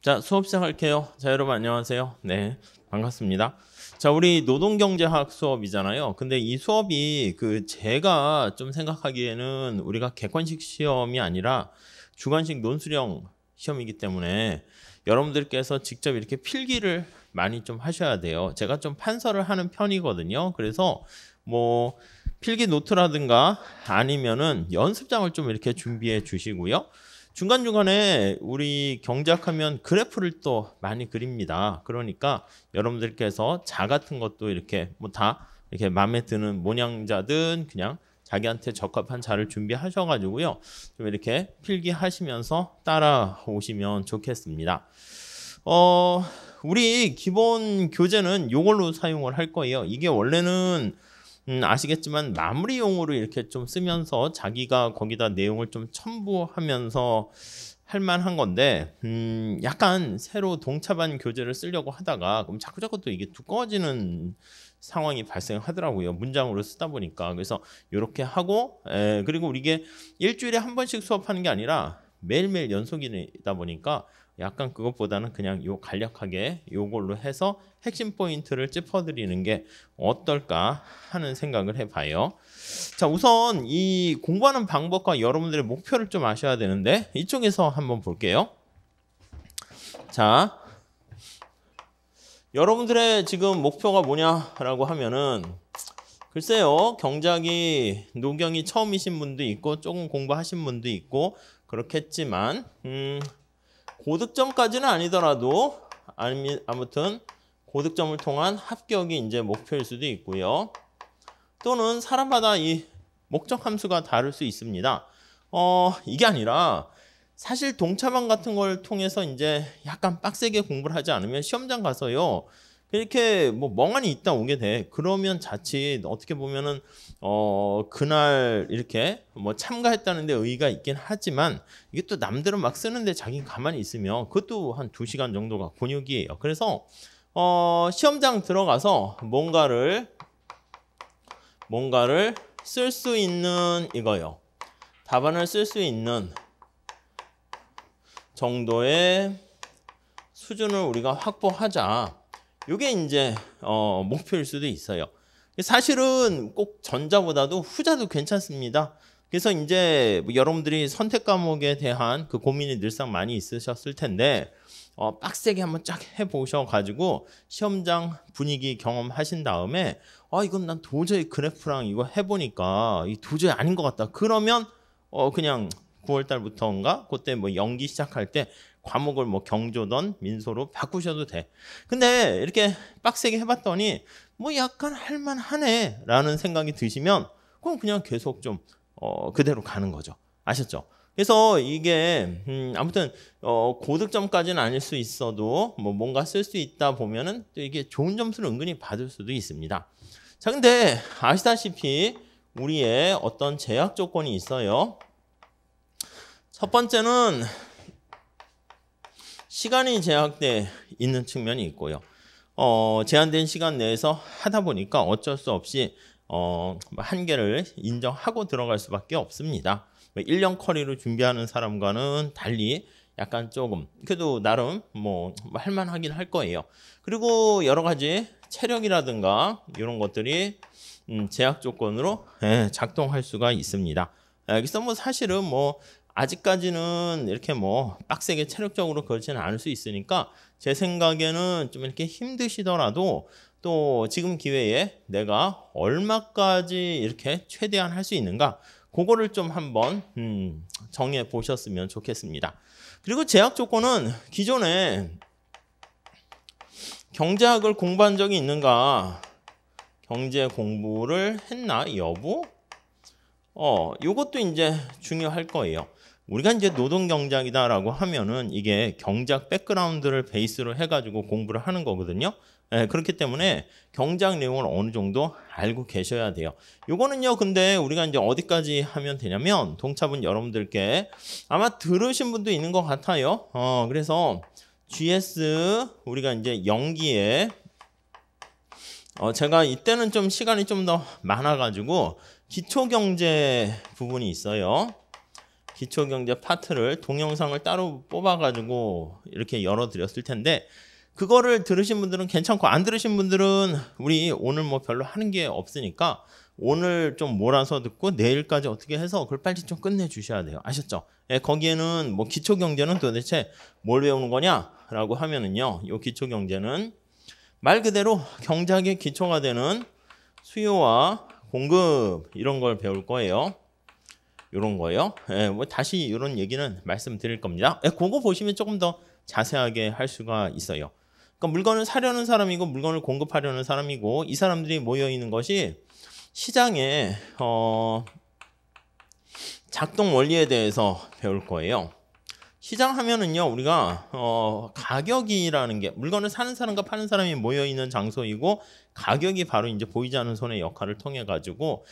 자, 수업 시작할게요. 자, 여러분 안녕하세요. 네, 반갑습니다. 자, 우리 노동경제학 수업이잖아요. 근데 이 수업이 제가 좀 생각하기에는 우리가 객관식 시험이 아니라 주관식 논술형 시험이기 때문에 여러분들께서 직접 이렇게 필기를 많이 좀 하셔야 돼요. 제가 좀 판서를 하는 편이거든요. 그래서 뭐 필기 노트라든가 아니면은 연습장을 좀 이렇게 준비해 주시고요. 중간중간에 우리 경제학하면 그래프를 또 많이 그립니다. 그러니까 여러분들께서 자 같은 것도 이렇게 뭐 다 이렇게 마음에 드는 모양자든 그냥 자기한테 적합한 자를 준비하셔가지고요. 좀 이렇게 필기하시면서 따라오시면 좋겠습니다. 우리 기본 교재는 이걸로 사용을 할 거예요. 이게 원래는 아시겠지만 마무리용으로 이렇게 좀 쓰면서 자기가 거기다 내용을 좀 첨부하면서 할 만한 건데 약간 새로 동차반 교재를 쓰려고 하다가 그럼 자꾸자꾸 또 이게 두꺼워지는 상황이 발생하더라고요. 문장으로 쓰다 보니까. 그래서 이렇게 하고 그리고 우리 이게 일주일에 한 번씩 수업하는 게 아니라 매일매일 연속이다 보니까 약간 그것보다는 그냥 요 간략하게 요걸로 해서 핵심 포인트를 짚어드리는 게 어떨까 하는 생각을 해봐요. 자, 우선 이 공부하는 방법과 여러분들의 목표를 좀 아셔야 되는데 이쪽에서 한번 볼게요. 자, 여러분들의 지금 목표가 뭐냐라고 하면은 글쎄요, 경작이 노경이 처음이신 분도 있고 조금 공부하신 분도 있고 그렇겠지만 고득점까지는 아니더라도 아무튼 고득점을 통한 합격이 이제 목표일 수도 있고요. 또는 사람마다 이 목적 함수가 다를 수 있습니다. 이게 아니라 사실 동차반 같은 걸 통해서 이제 약간 빡세게 공부를 하지 않으면 시험장 가서요. 이렇게 뭐 멍하니 있다 오게 돼. 그러면 자칫 어떻게 보면은 그날 이렇게 뭐 참가했다는 데 의의가 있긴 하지만 이게 또 남들은 막 쓰는데 자기는 가만히 있으면 그것도 한 2시간 정도가 곤욕이에요. 그래서 시험장 들어가서 뭔가를 쓸 수 있는 이거요. 답안을 쓸 수 있는 정도의 수준을 우리가 확보하자. 이게 이제 목표일 수도 있어요. 사실은 꼭 전자보다도 후자도 괜찮습니다. 그래서 이제 여러분들이 선택 과목에 대한 그 고민이 늘상 많이 있으셨을 텐데 빡세게 한번 쫙 해보셔가지고 시험장 분위기 경험하신 다음에 이건 난 도저히 그래프랑 이거 해보니까 이 도저히 아닌 것 같다. 그러면 그냥 9월 달부터인가 그때 뭐 연기 시작할 때 과목을 뭐 경조든 민소로 바꾸셔도 돼. 근데 이렇게 빡세게 해봤더니 뭐 약간 할만하네 라는 생각이 드시면 그럼 그냥 계속 좀 그대로 가는 거죠. 아셨죠? 그래서 이게 아무튼 고득점까지는 아닐 수 있어도 뭐 뭔가 쓸 수 있다 보면은 또 이게 좋은 점수를 은근히 받을 수도 있습니다. 자, 근데 아시다시피 우리의 어떤 제약 조건이 있어요. 첫 번째는 시간이 제약돼 있는 측면이 있고요. 제한된 시간 내에서 하다 보니까 어쩔 수 없이 한계를 인정하고 들어갈 수밖에 없습니다. 1년 커리로 준비하는 사람과는 달리 약간 조금 그래도 나름 뭐 할만하긴 할 거예요. 그리고 여러 가지 체력이라든가 이런 것들이 제약 조건으로 작동할 수가 있습니다. 그래서 뭐 사실은 뭐 아직까지는 이렇게 뭐 빡세게 체력적으로 그렇지는 않을 수 있으니까 제 생각에는 좀 이렇게 힘드시더라도 또 지금 기회에 내가 얼마까지 이렇게 최대한 할 수 있는가 그거를 좀 한번 정해 보셨으면 좋겠습니다. 그리고 제약 조건은 기존에 경제학을 공부한 적이 있는가, 경제 공부를 했나 여부, 요것도 이제 중요할 거예요. 우리가 이제 노동경제학이다라고 하면은 이게 경제학 백그라운드를 베이스로 해가지고 공부를 하는 거거든요. 그렇기 때문에 경제학 내용을 어느 정도 알고 계셔야 돼요. 요거는요, 근데 우리가 이제 어디까지 하면 되냐면 동차분 여러분들께 아마 들으신 분도 있는 것 같아요. 그래서 GS 우리가 이제 연기에 제가 이때는 좀 시간이 좀 더 많아가지고 기초경제 부분이 있어요. 기초경제 파트를 동영상을 따로 뽑아가지고 이렇게 열어드렸을 텐데 그거를 들으신 분들은 괜찮고 안 들으신 분들은 우리 오늘 뭐 별로 하는 게 없으니까 오늘 좀 몰아서 듣고 내일까지 어떻게 해서 그걸 빨리 좀 끝내주셔야 돼요. 아셨죠? 예, 거기에는 뭐 기초경제는 도대체 뭘 배우는 거냐라고 하면은요. 이 기초경제는 말 그대로 경제학의 기초가 되는 수요와 공급 이런 걸 배울 거예요. 이런 거요. 예, 뭐 다시 이런 얘기는 말씀드릴 겁니다. 예, 그거 보시면 조금 더 자세하게 할 수가 있어요. 그러니까 물건을 사려는 사람이고 물건을 공급하려는 사람이고 이 사람들이 모여 있는 것이 시장의 작동 원리에 대해서 배울 거예요. 시장 하면은요 우리가 가격이라는 게 물건을 사는 사람과 파는 사람이 모여 있는 장소이고 가격이 바로 이제 보이지 않는 손의 역할을 통해 가지고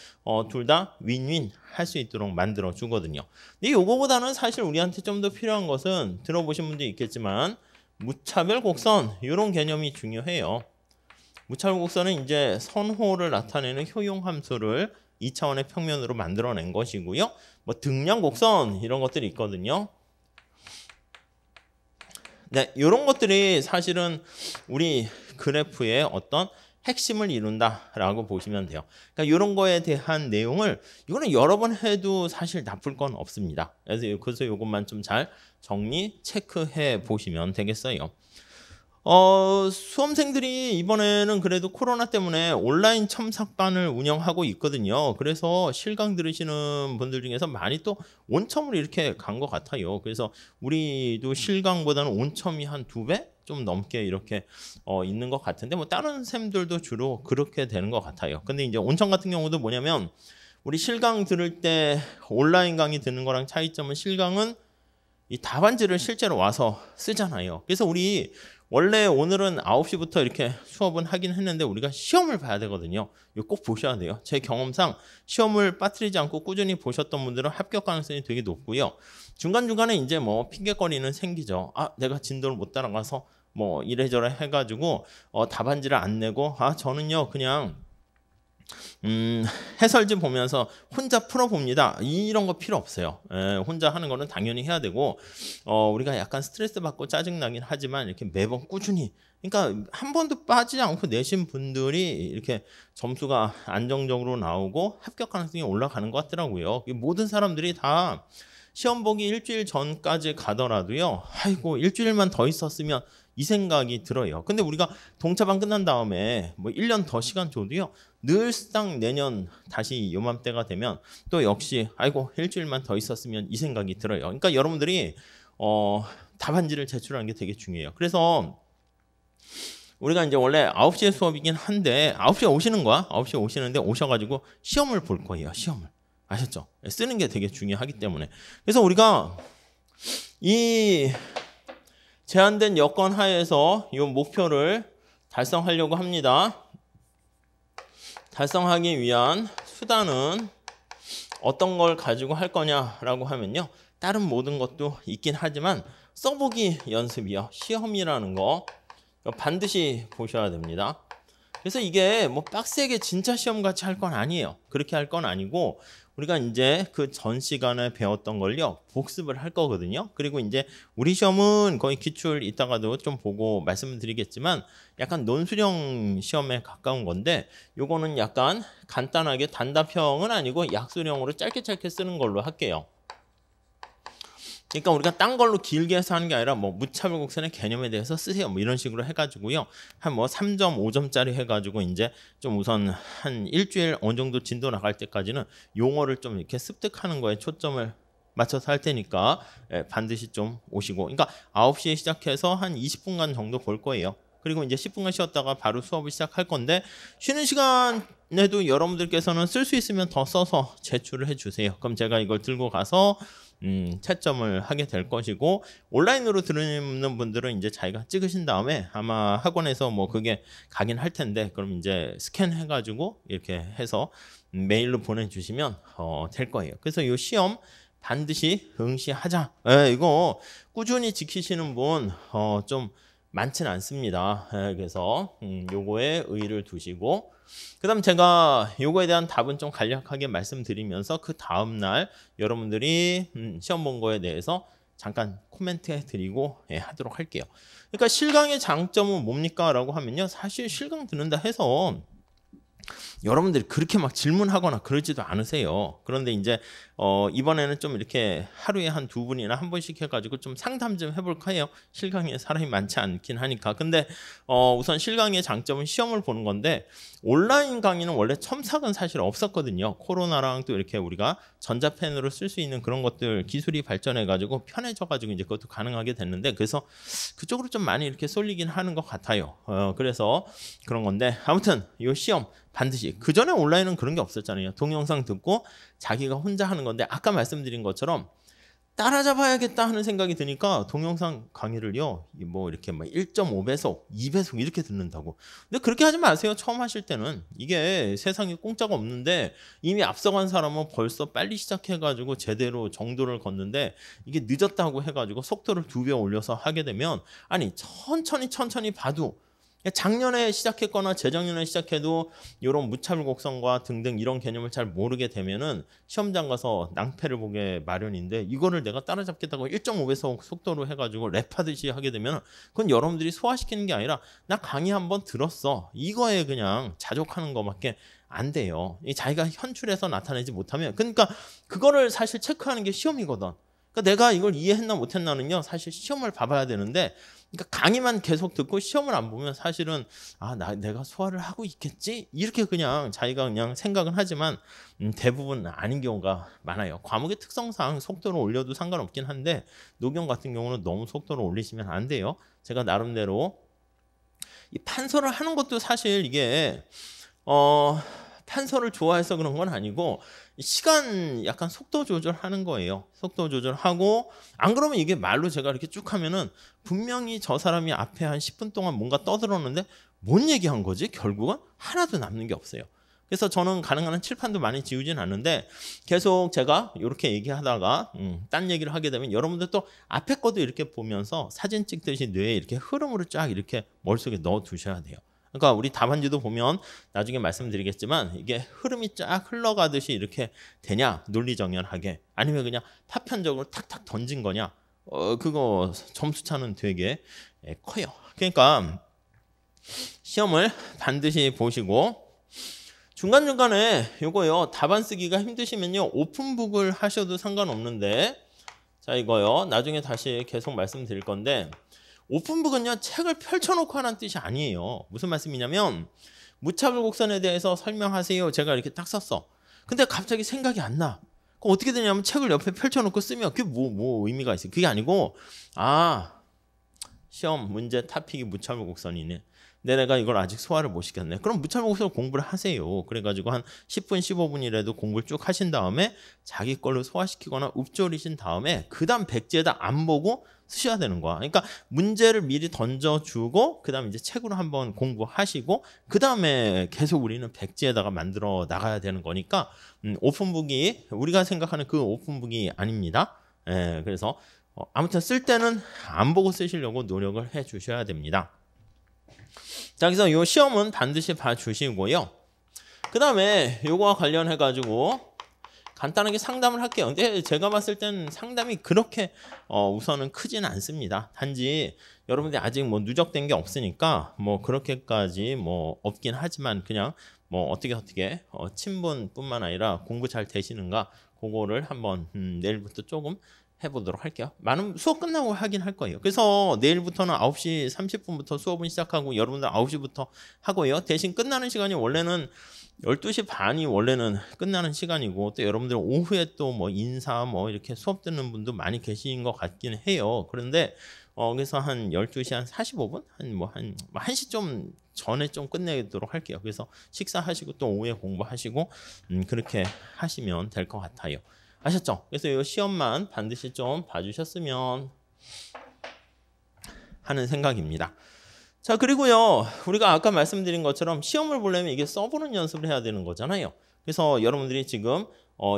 둘 다 윈윈 할 수 있도록 만들어 주거든요. 근데 요거보다는 사실 우리한테 좀 더 필요한 것은 들어보신 분도 있겠지만 무차별 곡선 이런 개념이 중요해요. 무차별 곡선은 이제 선호를 나타내는 효용 함수를 2차원의 평면으로 만들어낸 것이고요. 뭐 등량 곡선 이런 것들이 있거든요. 네, 이런 것들이 사실은 우리 그래프의 어떤 핵심을 이룬다라고 보시면 돼요. 그러니까 이런 거에 대한 내용을 이거는 여러 번 해도 사실 나쁠 건 없습니다. 그래서 이것만 좀 잘 정리 체크해 보시면 되겠어요. 수험생들이 이번에는 그래도 코로나 때문에 온라인 첨삭반을 운영하고 있거든요. 그래서 실강 들으시는 분들 중에서 많이 또 온첨을 이렇게 간 것 같아요. 그래서 우리도 실강보다는 온첨이 한 2배 좀 넘게 이렇게 있는 것 같은데 뭐 다른 쌤들도 주로 그렇게 되는 것 같아요. 근데 이제 온첨 같은 경우도 뭐냐면 우리 실강 들을 때 온라인 강의 듣는 거랑 차이점은 실강은 이 답안지를 실제로 와서 쓰잖아요. 그래서 우리 원래 오늘은 9시부터 이렇게 수업은 하긴 했는데 우리가 시험을 봐야 되거든요. 이거 꼭 보셔야 돼요. 제 경험상 시험을 빠뜨리지 않고 꾸준히 보셨던 분들은 합격 가능성이 되게 높고요. 중간중간에 이제 뭐 핑계거리는 생기죠. 아, 내가 진도를 못 따라가서 뭐 이래저래 해가지고 답안지를 안 내고 저는요 그냥 해설지 보면서 혼자 풀어봅니다. 이런 거 필요 없어요. 혼자 하는 거는 당연히 해야 되고 우리가 약간 스트레스 받고 짜증나긴 하지만 이렇게 매번 꾸준히 그러니까 한 번도 빠지지 않고 내신 분들이 이렇게 점수가 안정적으로 나오고 합격 가능성이 올라가는 것 같더라고요. 모든 사람들이 다 시험 보기 일주일 전까지 가더라도요. 아이고 일주일만 더 있었으면 이 생각이 들어요. 근데 우리가 동차반 끝난 다음에 뭐 1년 더 시간 줘도요. 늘상 내년 다시 요맘때가 되면 또 역시 아이고 일주일만 더 있었으면 이 생각이 들어요. 그러니까 여러분들이 답안지를 제출하는 게 되게 중요해요. 그래서 우리가 이제 원래 9시에 수업이긴 한데 9시에 오시는 거야. 9시에 오시는데 오셔가지고 시험을 볼 거예요. 시험을. 아셨죠? 쓰는 게 되게 중요하기 때문에. 그래서 우리가 이 제한된 여건 하에서 이 목표를 달성하려고 합니다. 달성하기 위한 수단은 어떤 걸 가지고 할 거냐라고 하면요. 다른 모든 것도 있긴 하지만 써보기 연습이요. 시험이라는 거 반드시 보셔야 됩니다. 그래서 이게 뭐 빡세게 진짜 시험 같이 할 건 아니에요. 그렇게 할 건 아니고 우리가 이제 그 전 시간에 배웠던 걸요 복습을 할 거거든요. 그리고 이제 우리 시험은 거의 기출 이따가도 좀 보고 말씀을 드리겠지만 약간 논술형 시험에 가까운 건데 요거는 약간 간단하게 단답형은 아니고 약술형으로 짧게 쓰는 걸로 할게요. 그러니까 우리가 딴 걸로 길게 해서 하는 게 아니라 뭐 무차별 곡선의 개념에 대해서 쓰세요. 뭐 이런 식으로 해가지고요. 한 뭐 3점, 5점짜리 해가지고 이제 좀 우선 한 일주일 어느 정도 진도 나갈 때까지는 용어를 좀 이렇게 습득하는 거에 초점을 맞춰서 할 테니까 반드시 좀 오시고. 그러니까 9시에 시작해서 한 20분간 정도 볼 거예요. 그리고 이제 10분간 쉬었다가 바로 수업을 시작할 건데 쉬는 시간에도 여러분들께서는 쓸 수 있으면 더 써서 제출을 해주세요. 그럼 제가 이걸 들고 가서 채점을 하게 될 것이고 온라인으로 들으는 분들은 이제 자기가 찍으신 다음에 아마 학원에서 뭐 그게 가긴 할 텐데 그럼 이제 스캔해가지고 이렇게 해서 메일로 보내주시면 될 거예요. 그래서 이 시험 반드시 응시하자. 이거 꾸준히 지키시는 분 좀 많지는 않습니다. 그래서 요거에 의의를 두시고 그다음 제가 요거에 대한 답은 좀 간략하게 말씀드리면서 그 다음 날 여러분들이 시험 본 거에 대해서 잠깐 코멘트 드리고 하도록 할게요. 그러니까 실강의 장점은 뭡니까? 라고 하면요. 사실 실강 듣는다 해서 여러분들이 그렇게 막 질문하거나 그러지도 않으세요. 그런데 이제 이번에는 좀 이렇게 하루에 한 2분이나 한 번씩 해가지고 좀 상담 좀 해볼까 해요. 실강에 사람이 많지 않긴 하니까. 근데 우선 실강의 장점은 시험을 보는 건데 온라인 강의는 원래 첨삭은 사실 없었거든요. 코로나랑 또 이렇게 우리가 전자펜으로 쓸 수 있는 그런 것들 기술이 발전해가지고 편해져가지고 이제 그것도 가능하게 됐는데 그래서 그쪽으로 좀 많이 이렇게 쏠리긴 하는 것 같아요. 그래서 그런 건데 아무튼 이 시험 반드시 그전에 온라인은 그런 게 없었잖아요. 동영상 듣고 자기가 혼자 하는 건데 아까 말씀드린 것처럼 따라잡아야겠다 하는 생각이 드니까 동영상 강의를요. 뭐 이렇게 막 1.5배속, 2배속 이렇게 듣는다고. 근데 그렇게 하지 마세요. 처음 하실 때는. 이게 세상에 공짜가 없는데 이미 앞서간 사람은 벌써 빨리 시작해가지고 제대로 정도를 걷는데 이게 늦었다고 해가지고 속도를 2배 올려서 하게 되면 아니 천천히 봐도 작년에 시작했거나 재작년에 시작해도 이런 무차별 곡선과 등등 이런 개념을 잘 모르게 되면은 시험장 가서 낭패를 보게 마련인데 이거를 내가 따라잡겠다고 1.5배속 속도로 해가지고 랩하듯이 하게 되면 그건 여러분들이 소화시키는 게 아니라 나 강의 한번 들었어 이거에 그냥 자족하는 거밖에 안 돼요. 자기가 현출해서 나타내지 못하면 그러니까 그거를 사실 체크하는 게 시험이거든. 그러니까 내가 이걸 이해했나 못했나는요 사실 시험을 봐봐야 되는데 그러니까 강의만 계속 듣고 시험을 안 보면 사실은 내가 소화를 하고 있겠지 이렇게 그냥 자기가 그냥 생각은 하지만 대부분 아닌 경우가 많아요. 과목의 특성상 속도를 올려도 상관없긴 한데 녹용 같은 경우는 너무 속도를 올리시면 안 돼요. 제가 나름대로 이 판서를 하는 것도 사실 이게 판서를 좋아해서 그런 건 아니고 시간 약간 속도 조절하는 거예요. 속도 조절하고 안 그러면 이게 말로 제가 이렇게 쭉 하면은 분명히 저 사람이 앞에 한 10분 동안 뭔가 떠들었는데 뭔 얘기한 거지? 결국은 하나도 남는 게 없어요. 그래서 저는 가능한 한 칠판도 많이 지우진 않는데 계속 제가 이렇게 얘기하다가 딴 얘기를 하게 되면 여러분들 또 앞에 것도 이렇게 보면서 사진 찍듯이 뇌에 이렇게 흐름으로 쫙 이렇게 머릿속에 넣어 두셔야 돼요. 그러니까 우리 답안지도 보면 나중에 말씀드리겠지만 이게 흐름이 쫙 흘러가듯이 이렇게 되냐 논리정연하게 아니면 그냥 파편적으로 탁탁 던진 거냐 그거 점수차는 되게 커요. 그러니까 시험을 반드시 보시고 중간중간에 요거요 답안 쓰기가 힘드시면요 오픈북을 하셔도 상관없는데 자 이거요 나중에 다시 계속 말씀드릴 건데 오픈북은요 책을 펼쳐놓고 하는 뜻이 아니에요. 무슨 말씀이냐면 무차별 곡선에 대해서 설명하세요. 제가 이렇게 딱 썼어. 근데 갑자기 생각이 안 나. 그럼 어떻게 되냐면 책을 옆에 펼쳐놓고 쓰면 그게 뭐 의미가 있어요. 그게 아니고 시험 문제 타픽이 무차별 곡선이네. 내가 이걸 아직 소화를 못 시켰네. 그럼 무차별 곡선 공부를 하세요. 그래가지고 한 10분 15분이라도 공부를 쭉 하신 다음에 자기 걸로 소화시키거나 읊조리신 다음에 그 다음 백지에다 안 보고 쓰셔야 되는 거야. 그러니까 문제를 미리 던져주고 그 다음에 이제 책으로 한번 공부하시고 그 다음에 계속 우리는 백지에다가 만들어 나가야 되는 거니까 오픈북이 우리가 생각하는 그 오픈북이 아닙니다. 그래서 아무튼 쓸 때는 안 보고 쓰시려고 노력을 해 주셔야 됩니다. 자, 그래서 이 시험은 반드시 봐주시고요. 그 다음에 요거와 관련해 가지고 간단하게 상담을 할게요. 근데 제가 봤을 때는 상담이 그렇게 우선은 크지는 않습니다. 단지 여러분들이 아직 뭐 누적된 게 없으니까 뭐 그렇게까지 뭐 없긴 하지만 그냥 뭐 어떻게 친분뿐만 아니라 공부 잘 되시는가 그거를 한번 내일부터 조금 해보도록 할게요. 많은 수업 끝나고 하긴 할 거예요. 그래서 내일부터는 9시 30분부터 수업은 시작하고 여러분들 9시부터 하고요. 대신 끝나는 시간이 원래는 12시 반이 원래는 끝나는 시간이고 또 여러분들 오후에 또 뭐 인사 뭐 이렇게 수업 듣는 분도 많이 계신 것 같긴 해요. 그런데 그래서 한 12시 한 45분? 한 1시 좀 전에 좀 끝내도록 할게요. 그래서 식사하시고 또 오후에 공부하시고 그렇게 하시면 될 것 같아요. 아셨죠? 그래서 이 시험만 반드시 좀 봐주셨으면 하는 생각입니다. 자, 그리고요 우리가 아까 말씀드린 것처럼 시험을 보려면 이게 써보는 연습을 해야 되는 거잖아요. 그래서 여러분들이 지금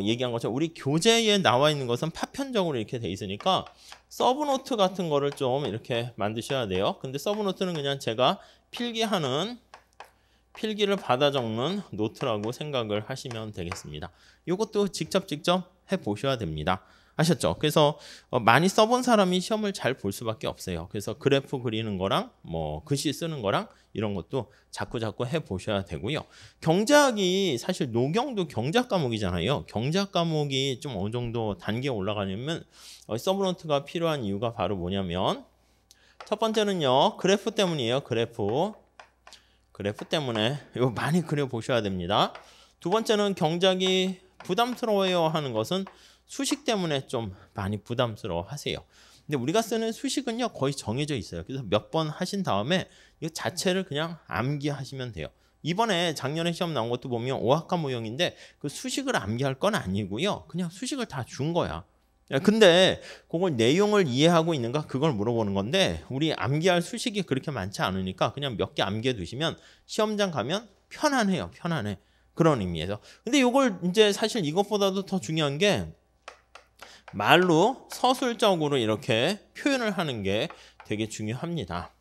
얘기한 것처럼 우리 교재에 나와 있는 것은 파편적으로 이렇게 돼 있으니까 서브노트 같은 거를 좀 이렇게 만드셔야 돼요. 근데 서브노트는 그냥 제가 필기를 받아 적는 노트라고 생각을 하시면 되겠습니다. 이것도 직접 해보셔야 됩니다. 아셨죠? 그래서 많이 써본 사람이 시험을 잘 볼 수밖에 없어요. 그래서 그래프 그리는 거랑 뭐 글씨 쓰는 거랑 이런 것도 자꾸 해보셔야 되고요. 경제학이 사실 노경도 경제학 과목이잖아요. 경제학 과목이 좀 어느 정도 단계에 올라가려면 서브노트가 필요한 이유가 바로 뭐냐면 첫 번째는요. 그래프 때문이에요. 그래프 때문에 이거 많이 그려보셔야 됩니다. 두 번째는 경제학이 부담스러워요 하는 것은 수식 때문에 좀 많이 부담스러워 하세요. 근데 우리가 쓰는 수식은요 거의 정해져 있어요. 그래서 몇 번 하신 다음에 이 자체를 그냥 암기하시면 돼요. 이번에 작년에 시험 나온 것도 보면 오학과 모형인데 그 수식을 암기할 건 아니고요. 그냥 수식을 다 준 거야. 근데 그걸 내용을 이해하고 있는가 그걸 물어보는 건데 우리 암기할 수식이 그렇게 많지 않으니까 그냥 몇 개 암기해 두시면 시험장 가면 편안해요. 편안해. 그런 의미에서. 근데 이걸 이제 사실 이것보다도 더 중요한 게 말로 서술적으로 이렇게 표현을 하는 게 되게 중요합니다.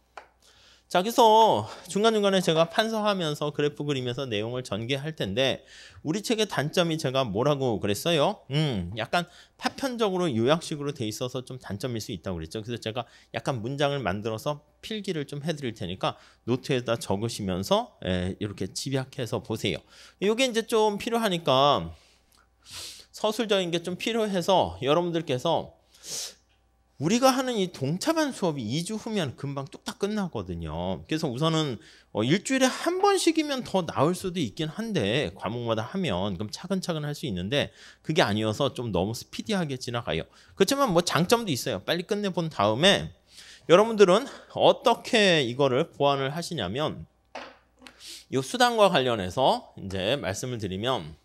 자, 그래서 중간중간에 제가 판서하면서 그래프 그리면서 내용을 전개할 텐데 우리 책의 단점이 제가 뭐라고 그랬어요? 약간 파편적으로 요약식으로 돼 있어서 좀 단점일 수 있다고 그랬죠. 그래서 제가 약간 문장을 만들어서 필기를 좀 해드릴 테니까 노트에다 적으시면서 이렇게 집약해서 보세요. 이게 이제 좀 필요하니까 서술적인 게 좀 필요해서 여러분들께서 우리가 하는 이 동차반 수업이 2주 후면 금방 뚝딱 끝나거든요. 그래서 우선은 일주일에 한 번씩이면 더 나을 수도 있긴 한데 과목마다 하면 그럼 차근차근 할 수 있는데 그게 아니어서 좀 너무 스피디하게 지나가요. 그렇지만 뭐 장점도 있어요. 빨리 끝내본 다음에 여러분들은 어떻게 이거를 보완을 하시냐면 이 수단과 관련해서 이제 말씀을 드리면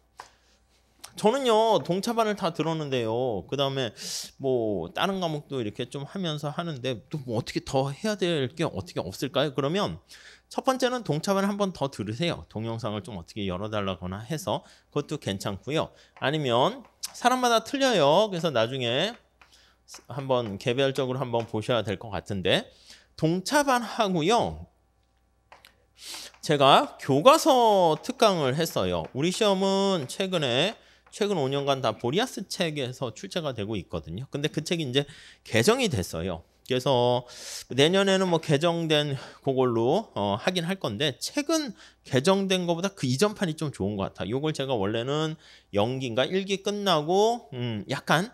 저는요 동차반을 다 들었는데요. 그 다음에 뭐 다른 과목도 이렇게 좀 하면서 하는데 또 뭐 어떻게 더 해야 될 게 어떻게 없을까요? 그러면 첫 번째는 동차반을 한 번 더 들으세요. 동영상을 좀 어떻게 열어달라거나 해서 그것도 괜찮고요. 아니면 사람마다 틀려요. 그래서 나중에 한번 개별적으로 한번 보셔야 될 것 같은데 동차반 하고요. 제가 교과서 특강을 했어요. 우리 시험은 최근 5년간 다 보리아스 책에서 출제가 되고 있거든요. 근데 그 책이 이제 개정이 됐어요. 그래서 내년에는 뭐 개정된 그걸로 하긴 할 건데 책은 개정된 것보다 그 이전판이 좀 좋은 것 같아요. 이걸 제가 원래는 연기인가 1기 끝나고 약간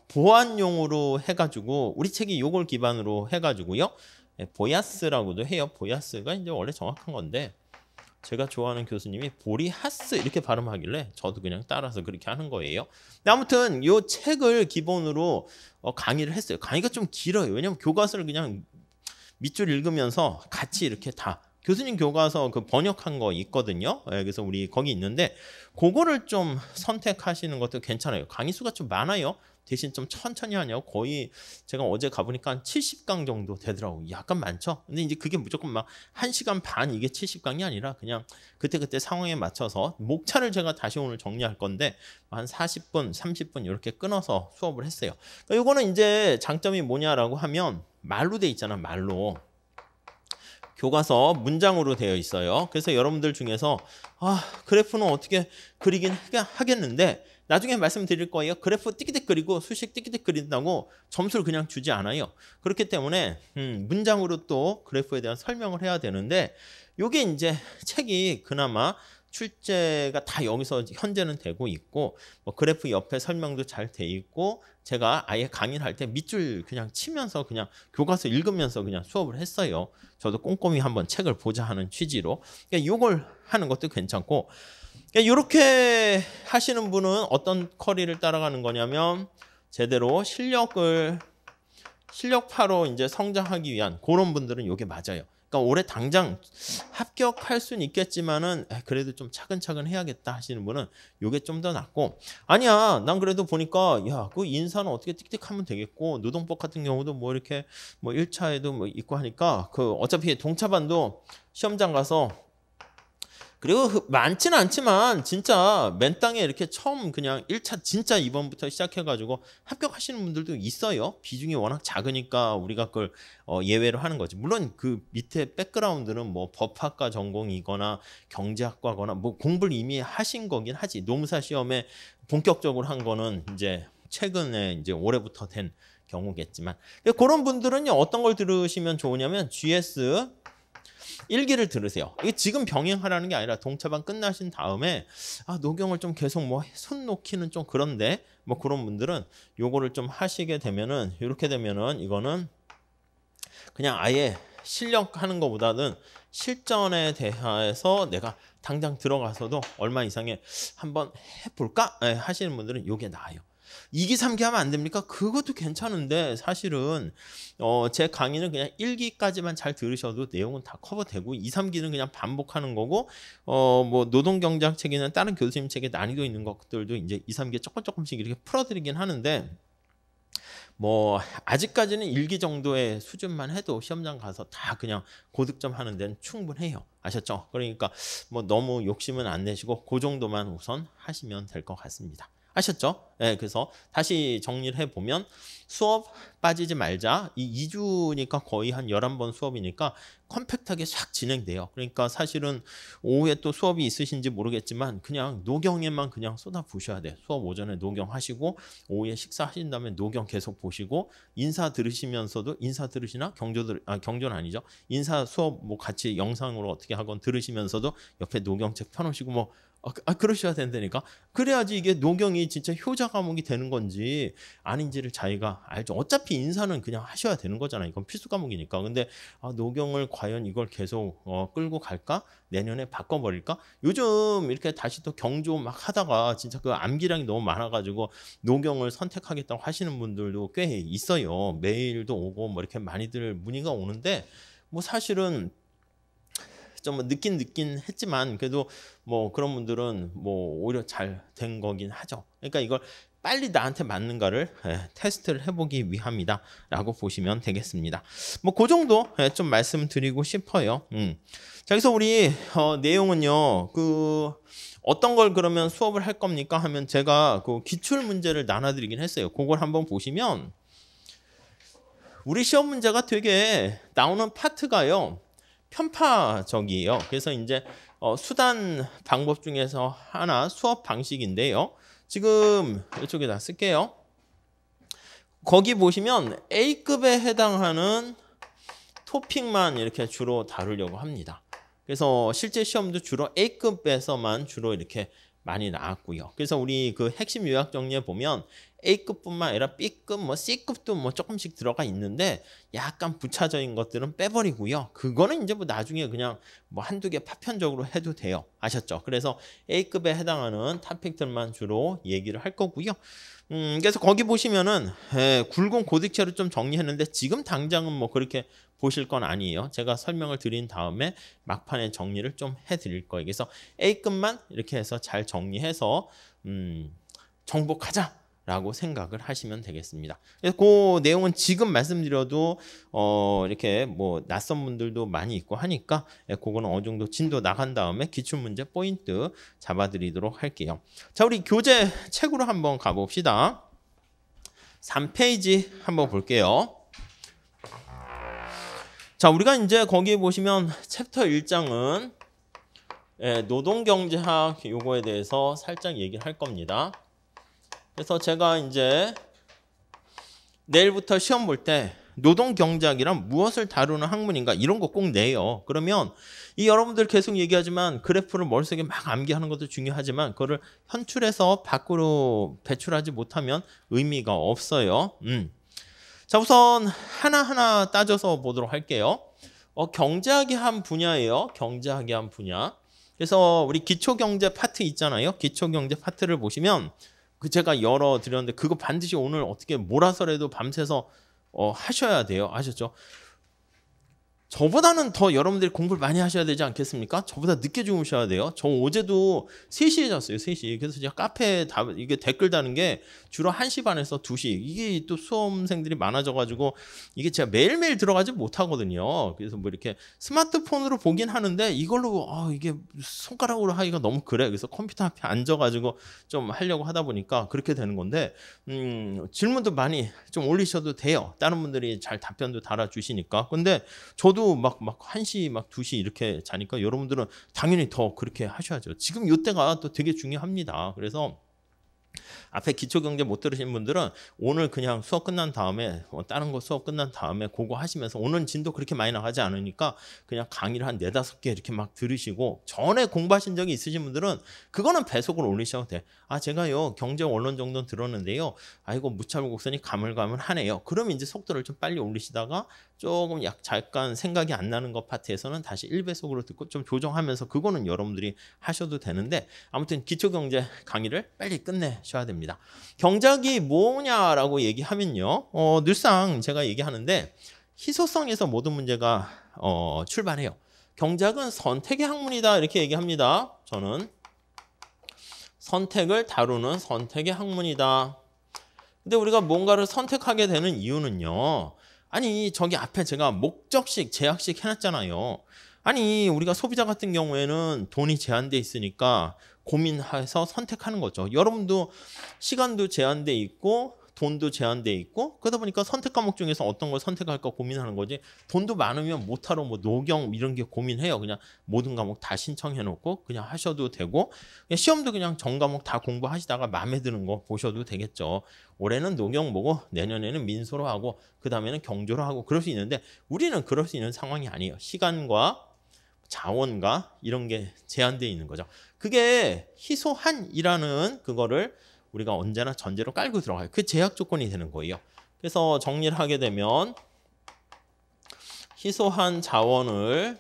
보완용으로 해가지고 우리 책이 이걸 기반으로 해가지고요. 보야스라고도 해요. 보야스가 이제 원래 정확한 건데 제가 좋아하는 교수님이 보리하스 이렇게 발음하길래 저도 그냥 따라서 그렇게 하는 거예요. 근데 아무튼 이 책을 기본으로 강의를 했어요. 강의가 좀 길어요. 왜냐면 교과서를 그냥 밑줄 읽으면서 같이 이렇게 다 교수님 교과서 그 번역한 거 있거든요. 그래서 우리 거기 있는데 그거를 좀 선택하시는 것도 괜찮아요. 강의 수가 좀 많아요. 대신 좀 천천히 하냐고 거의 제가 어제 가보니까 한 70강 정도 되더라고요. 약간 많죠? 근데 이제 그게 무조건 막 1시간 반 이게 70강이 아니라 그냥 그때그때 상황에 맞춰서 목차를 제가 다시 오늘 정리할 건데 한 40분, 30분 이렇게 끊어서 수업을 했어요. 그러니까 요거는 이제 장점이 뭐냐라고 하면 말로 돼 있잖아, 말로. 교과서 문장으로 되어 있어요. 그래서 여러분들 중에서 그래프는 어떻게 그리긴 하겠는데 나중에 말씀드릴 거예요. 그래프 띠기띠 그리고 수식 띠기띠 그린다고 점수를 그냥 주지 않아요. 그렇기 때문에 문장으로 또 그래프에 대한 설명을 해야 되는데 요게 이제 책이 그나마 출제가 다 여기서 현재는 되고 있고 뭐 그래프 옆에 설명도 잘 돼 있고 제가 아예 강의를 할 때 밑줄 그냥 치면서 그냥 교과서 읽으면서 그냥 수업을 했어요. 저도 꼼꼼히 한번 책을 보자 하는 취지로. 그러니까 이걸 하는 것도 괜찮고 이렇게 하시는 분은 어떤 커리를 따라가는 거냐면 제대로 실력파로 이제 성장하기 위한 그런 분들은 이게 맞아요. 그러니까 올해 당장 합격할 수는 있겠지만은 그래도 좀 차근차근 해야겠다 하시는 분은 이게 좀 더 낫고 아니야 난 그래도 보니까 야 그 인사는 어떻게 띡띡하면 되겠고 노동법 같은 경우도 뭐 이렇게 뭐 1차에도 뭐 있고 하니까 그 어차피 동차반도 시험장 가서 그리고 많지는 않지만 진짜 맨 땅에 이렇게 처음 그냥 1차 진짜 이번부터 시작해가지고 합격하시는 분들도 있어요. 비중이 워낙 작으니까 우리가 그걸 예외로 하는 거지. 물론 그 밑에 백그라운드는 뭐 법학과 전공이거나 경제학과거나 뭐 공부를 이미 하신 거긴 하지. 노무사 시험에 본격적으로 한 거는 이제 최근에 이제 올해부터 된 경우겠지만 그런 분들은요 어떤 걸 들으시면 좋으냐면 GS 1기를 들으세요. 이게 지금 병행하라는 게 아니라 동차반 끝나신 다음에 녹용을 좀 계속 뭐 손 놓기는 좀 그런데 뭐 그런 분들은 요거를 좀 하시게 되면은 이렇게 되면은 이거는 그냥 아예 실력하는 것보다는 실전에 대해서 내가 당장 들어가서도 얼마 이상의 한번 해볼까 하시는 분들은 요게 나아요. 2기, 3기 하면 안 됩니까? 그것도 괜찮은데 사실은 제 강의는 그냥 1기까지만 잘 들으셔도 내용은 다 커버되고 2, 3기는 그냥 반복하는 거고 뭐 노동경제학 책에는 다른 교수님 책에 난이도 있는 것들도 이제 2, 3기에 조금씩 이렇게 풀어드리긴 하는데 뭐 아직까지는 1기 정도의 수준만 해도 시험장 가서 다 그냥 고득점 하는 데는 충분해요. 아셨죠? 그러니까 뭐 너무 욕심은 안 내시고 그 정도만 우선 하시면 될 것 같습니다. 아셨죠? 네, 그래서 다시 정리를 해보면 수업 빠지지 말자. 이 2주니까 거의 한 11번 수업이니까 컴팩트하게 싹 진행돼요. 그러니까 사실은 오후에 또 수업이 있으신지 모르겠지만 그냥 노경에만 그냥 쏟아 부으셔야 돼요. 수업 오전에 노경 하시고 오후에 식사하신 다음에 노경 계속 보시고 인사 들으시면서도 인사 들으시나? 경조는 아니죠. 인사 수업 뭐 같이 영상으로 어떻게 하건 들으시면서도 옆에 노경책 펴놓으시고 뭐 그러셔야 된다니까. 그래야지 이게 노경이 진짜 효자 과목이 되는 건지 아닌지를 자기가 알죠. 어차피 인사는 그냥 하셔야 되는 거잖아요. 이건 필수 과목이니까. 근데 노경을 과연 이걸 계속 끌고 갈까? 내년에 바꿔버릴까? 요즘 이렇게 다시 또 경조 막 하다가 진짜 그 암기량이 너무 많아가지고 노경을 선택하겠다고 하시는 분들도 꽤 있어요. 메일도 오고 뭐 이렇게 많이들 문의가 오는데 뭐 사실은 좀 늦긴 했지만 그래도 뭐 그런 분들은 뭐 오히려 잘 된 거긴 하죠. 그러니까 이걸 빨리 나한테 맞는가를 테스트를 해보기 위함이다 라고 보시면 되겠습니다. 뭐 그 정도 좀 말씀드리고 싶어요. 자, 그래서 우리 내용은요 그 어떤 걸 그러면 수업을 할 겁니까 하면 제가 그 기출 문제를 나눠드리긴 했어요. 그걸 한번 보시면 우리 시험 문제가 되게 나오는 파트가요 편파적이에요. 그래서 이제 수단 방법 중에서 하나 수업 방식인데요. 지금 이쪽에다 쓸게요. 거기 보시면 A급에 해당하는 토픽만 이렇게 주로 다루려고 합니다. 그래서 실제 시험도 주로 A급에서만 주로 이렇게 많이 나왔고요. 그래서 우리 그 핵심 요약 정리에 보면 A급뿐만 아니라 B급, 뭐 C급도 뭐 조금씩 들어가 있는데 약간 부차적인 것들은 빼버리고요. 그거는 이제 뭐 나중에 그냥 뭐 한두 개 파편적으로 해도 돼요. 아셨죠? 그래서 A급에 해당하는 토픽들만 주로 얘기를 할 거고요. 그래서 거기 보시면은 굵은 고딕체로 좀 정리했는데 지금 당장은 뭐 그렇게 보실 건 아니에요. 제가 설명을 드린 다음에 막판에 정리를 좀 해드릴 거예요. 그래서 A급만 이렇게 해서 잘 정리해서 정복하자 라고 생각을 하시면 되겠습니다. 그래서 그 내용은 지금 말씀드려도 이렇게 뭐 낯선 분들도 많이 있고 하니까 그거는 어느 정도 진도 나간 다음에 기출문제 포인트 잡아드리도록 할게요. 자, 우리 교재 책으로 한번 가봅시다. 3페이지 한번 볼게요. 자, 우리가 이제 거기에 보시면 챕터 1장은 노동경제학 요거에 대해서 살짝 얘기를 할 겁니다. 그래서 제가 이제 내일부터 시험 볼 때 노동경제학이란 무엇을 다루는 학문인가 이런 거 꼭 내요. 그러면 이 여러분들 계속 얘기하지만 그래프를 머릿속에 막 암기하는 것도 중요하지만 그거를 현출해서 밖으로 배출하지 못하면 의미가 없어요. 자, 우선 하나하나 따져서 보도록 할게요. 경제학의 한 분야예요. 경제학의 한 분야. 그래서 우리 기초경제 파트 있잖아요. 기초경제 파트를 보시면 제가 열어드렸는데 그거 반드시 오늘 어떻게 몰아서라도 밤새서 하셔야 돼요. 아셨죠? 저보다는 더 여러분들이 공부를 많이 하셔야 되지 않겠습니까? 저보다 늦게 주무셔야 돼요. 저 어제도 3시에 잤어요. 3시. 그래서 제가 카페에 이게 댓글 다는 게 주로 1시 반에서 2시. 이게 또 수험생들이 많아져가지고 이게 제가 매일매일 들어가지 못하거든요. 그래서 뭐 이렇게 스마트폰으로 보긴 하는데 이걸로 이게 손가락으로 하기가 너무 그래. 그래서 컴퓨터 앞에 앉아가지고 좀 하려고 하다 보니까 그렇게 되는 건데 질문도 많이 좀 올리셔도 돼요. 다른 분들이 잘 답변도 달아주시니까. 근데 저도 막 1시, 2시 이렇게 자니까 여러분들은 당연히 더 그렇게 하셔야죠. 지금 이때가 또 되게 중요합니다. 그래서 앞에 기초경제 못 들으신 분들은 오늘 그냥 수업 끝난 다음에 다른 거 수업 끝난 다음에 그거 하시면서 오늘 진도 그렇게 많이 나가지 않으니까 그냥 강의를 한 4-5개 이렇게 막 들으시고 전에 공부하신 적이 있으신 분들은 그거는 배속을 올리셔도 돼. 제가요 경제 원론 정도는 들었는데요. 이거 무차별곡선이 가물가물하네요. 그러면 이제 속도를 좀 빨리 올리시다가 조금 잠깐 생각이 안 나는 것 파트에서는 다시 1배속으로 듣고 좀 조정하면서 그거는 여러분들이 하셔도 되는데 아무튼 기초경제 강의를 빨리 끝내셔야 됩니다. 경작이 뭐냐라고 얘기하면요. 늘상 제가 얘기하는데 희소성에서 모든 문제가 출발해요. 경작은 선택의 학문이다 이렇게 얘기합니다. 저는 선택을 다루는 선택의 학문이다. 근데 우리가 뭔가를 선택하게 되는 이유는요. 저기 앞에 제가 목적식, 제약식 해놨잖아요. 우리가 소비자 같은 경우에는 돈이 제한돼 있으니까 고민해서 선택하는 거죠. 여러분도 시간도 제한돼 있고 돈도 제한돼 있고 그러다 보니까 선택 과목 중에서 어떤 걸 선택할까 고민하는 거지. 돈도 많으면 못하러 노경 이런 게 고민해요. 그냥 모든 과목 다 신청해 놓고 그냥 하셔도 되고 시험도 그냥 전 과목 다 공부하시다가 마음에 드는 거 보셔도 되겠죠. 올해는 노경 보고 내년에는 민소로 하고 그 다음에는 경조로 하고 그럴 수 있는데 우리는 그럴 수 있는 상황이 아니에요. 시간과 자원과 이런 게 제한되어 있는 거죠. 그게 희소한이라는 그거를 우리가 언제나 전제로 깔고 들어가요. 그 제약 조건이 되는 거예요. 그래서 정리를 하게 되면 희소한 자원을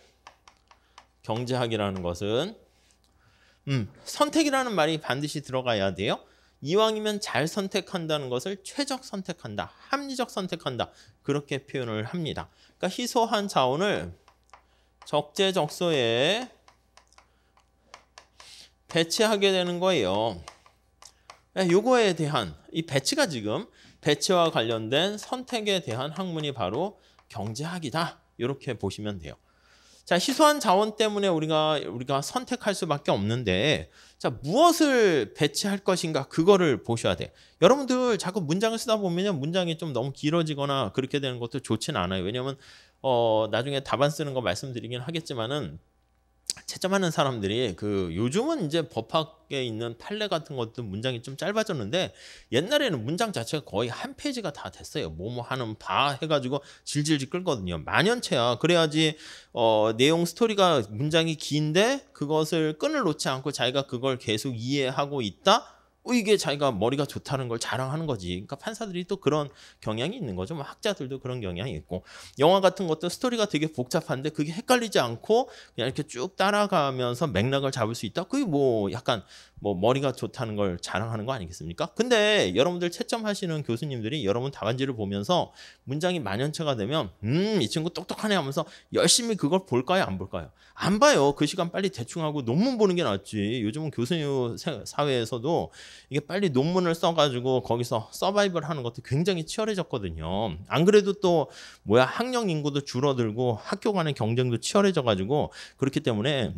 경제학이라는 것은 선택이라는 말이 반드시 들어가야 돼요. 이왕이면 잘 선택한다는 것을 최적 선택한다, 합리적 선택한다 그렇게 표현을 합니다. 그러니까 희소한 자원을 적재적소에 배치하게 되는 거예요. 요거에 대한 이 배치가 지금 배치와 관련된 선택에 대한 학문이 바로 경제학이다. 이렇게 보시면 돼요. 자, 희소한 자원 때문에 우리가 선택할 수밖에 없는데 자, 무엇을 배치할 것인가 그거를 보셔야 돼. 여러분들 자꾸 문장을 쓰다 보면 문장이 좀 너무 길어지거나 그렇게 되는 것도 좋지는 않아요. 왜냐면 나중에 답안 쓰는 거 말씀드리긴 하겠지만은 채점하는 사람들이 요즘은 이제 법학에 있는 판례 같은 것도 문장이 좀 짧아졌는데 옛날에는 문장 자체가 거의 한 페이지가 다 됐어요. 뭐뭐 하는 바 해가지고 질질질 끌거든요. 만연체야. 그래야지 내용 스토리가 문장이 긴데 그것을 끈을 놓지 않고 자기가 그걸 계속 이해하고 있다. 이게 자기가 머리가 좋다는 걸 자랑하는 거지. 그러니까 판사들이 또 그런 경향이 있는 거죠. 학자들도 그런 경향이 있고 영화 같은 것도 스토리가 되게 복잡한데 그게 헷갈리지 않고 그냥 이렇게 쭉 따라가면서 맥락을 잡을 수 있다. 그게 약간 머리가 좋다는 걸 자랑하는 거 아니겠습니까? 근데 여러분들 채점하시는 교수님들이 여러분 답안지를 보면서 문장이 만연체가 되면 이 친구 똑똑하네 하면서 열심히 그걸 볼까요? 안 볼까요? 안 봐요. 그 시간 빨리 대충 하고 논문 보는 게 낫지. 요즘은 교수 사회에서도 이게 빨리 논문을 써가지고 거기서 서바이벌 하는 것도 굉장히 치열해졌거든요. 안 그래도 또 학령 인구도 줄어들고 학교 간의 경쟁도 치열해져가지고 그렇기 때문에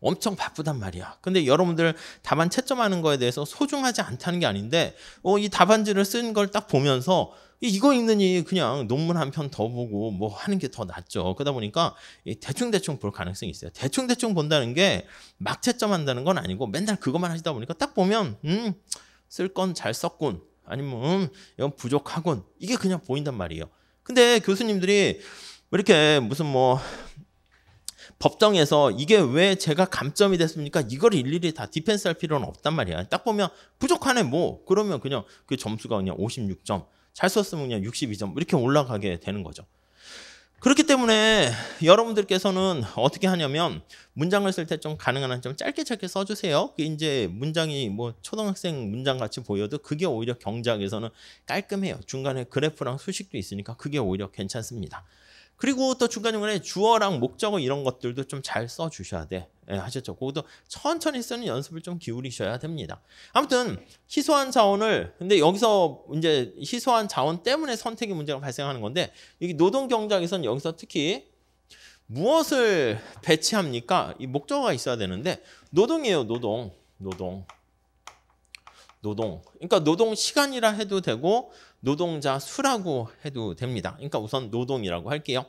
엄청 바쁘단 말이야. 근데 여러분들 답안 채점하는 거에 대해서 소중하지 않다는 게 아닌데 이 답안지를 쓴 걸 딱 보면서 이거 읽느니 그냥 논문 한 편 더 보고 하는 게 더 낫죠. 그러다 보니까 대충대충 볼 가능성이 있어요. 대충대충 본다는 게 막 채점한다는 건 아니고 맨날 그것만 하시다 보니까 딱 보면 쓸 건 잘 썼군. 아니면 이건 부족하군. 이게 그냥 보인단 말이에요. 근데 교수님들이 이렇게 무슨 법정에서 이게 왜 제가 감점이 됐습니까? 이걸 일일이 다 디펜스 할 필요는 없단 말이야. 딱 보면 부족하네 그러면 그냥 그 점수가 그냥 56점. 잘 썼으면 그냥 62점 이렇게 올라가게 되는 거죠. 그렇기 때문에 여러분들께서는 어떻게 하냐면 문장을 쓸 때 좀 가능한 한 좀 짧게 써주세요. 그게 이제 문장이 초등학생 문장 같이 보여도 그게 오히려 경제학에서는 깔끔해요. 중간에 그래프랑 수식도 있으니까 그게 오히려 괜찮습니다. 그리고 또 중간중간에 주어랑 목적어 이런 것들도 좀 잘 써주셔야 돼. 예, 하셨죠? 그것도 천천히 쓰는 연습을 좀 기울이셔야 됩니다. 아무튼 희소한 자원을 근데 여기서 이제 희소한 자원 때문에 선택의 문제가 발생하는 건데 여기 노동 경작에서는 여기서 특히 무엇을 배치합니까? 이 목적어가 있어야 되는데 노동이에요. 노동. 그러니까 노동 시간이라 해도 되고 노동자 수라고 해도 됩니다. 그러니까 우선 노동이라고 할게요.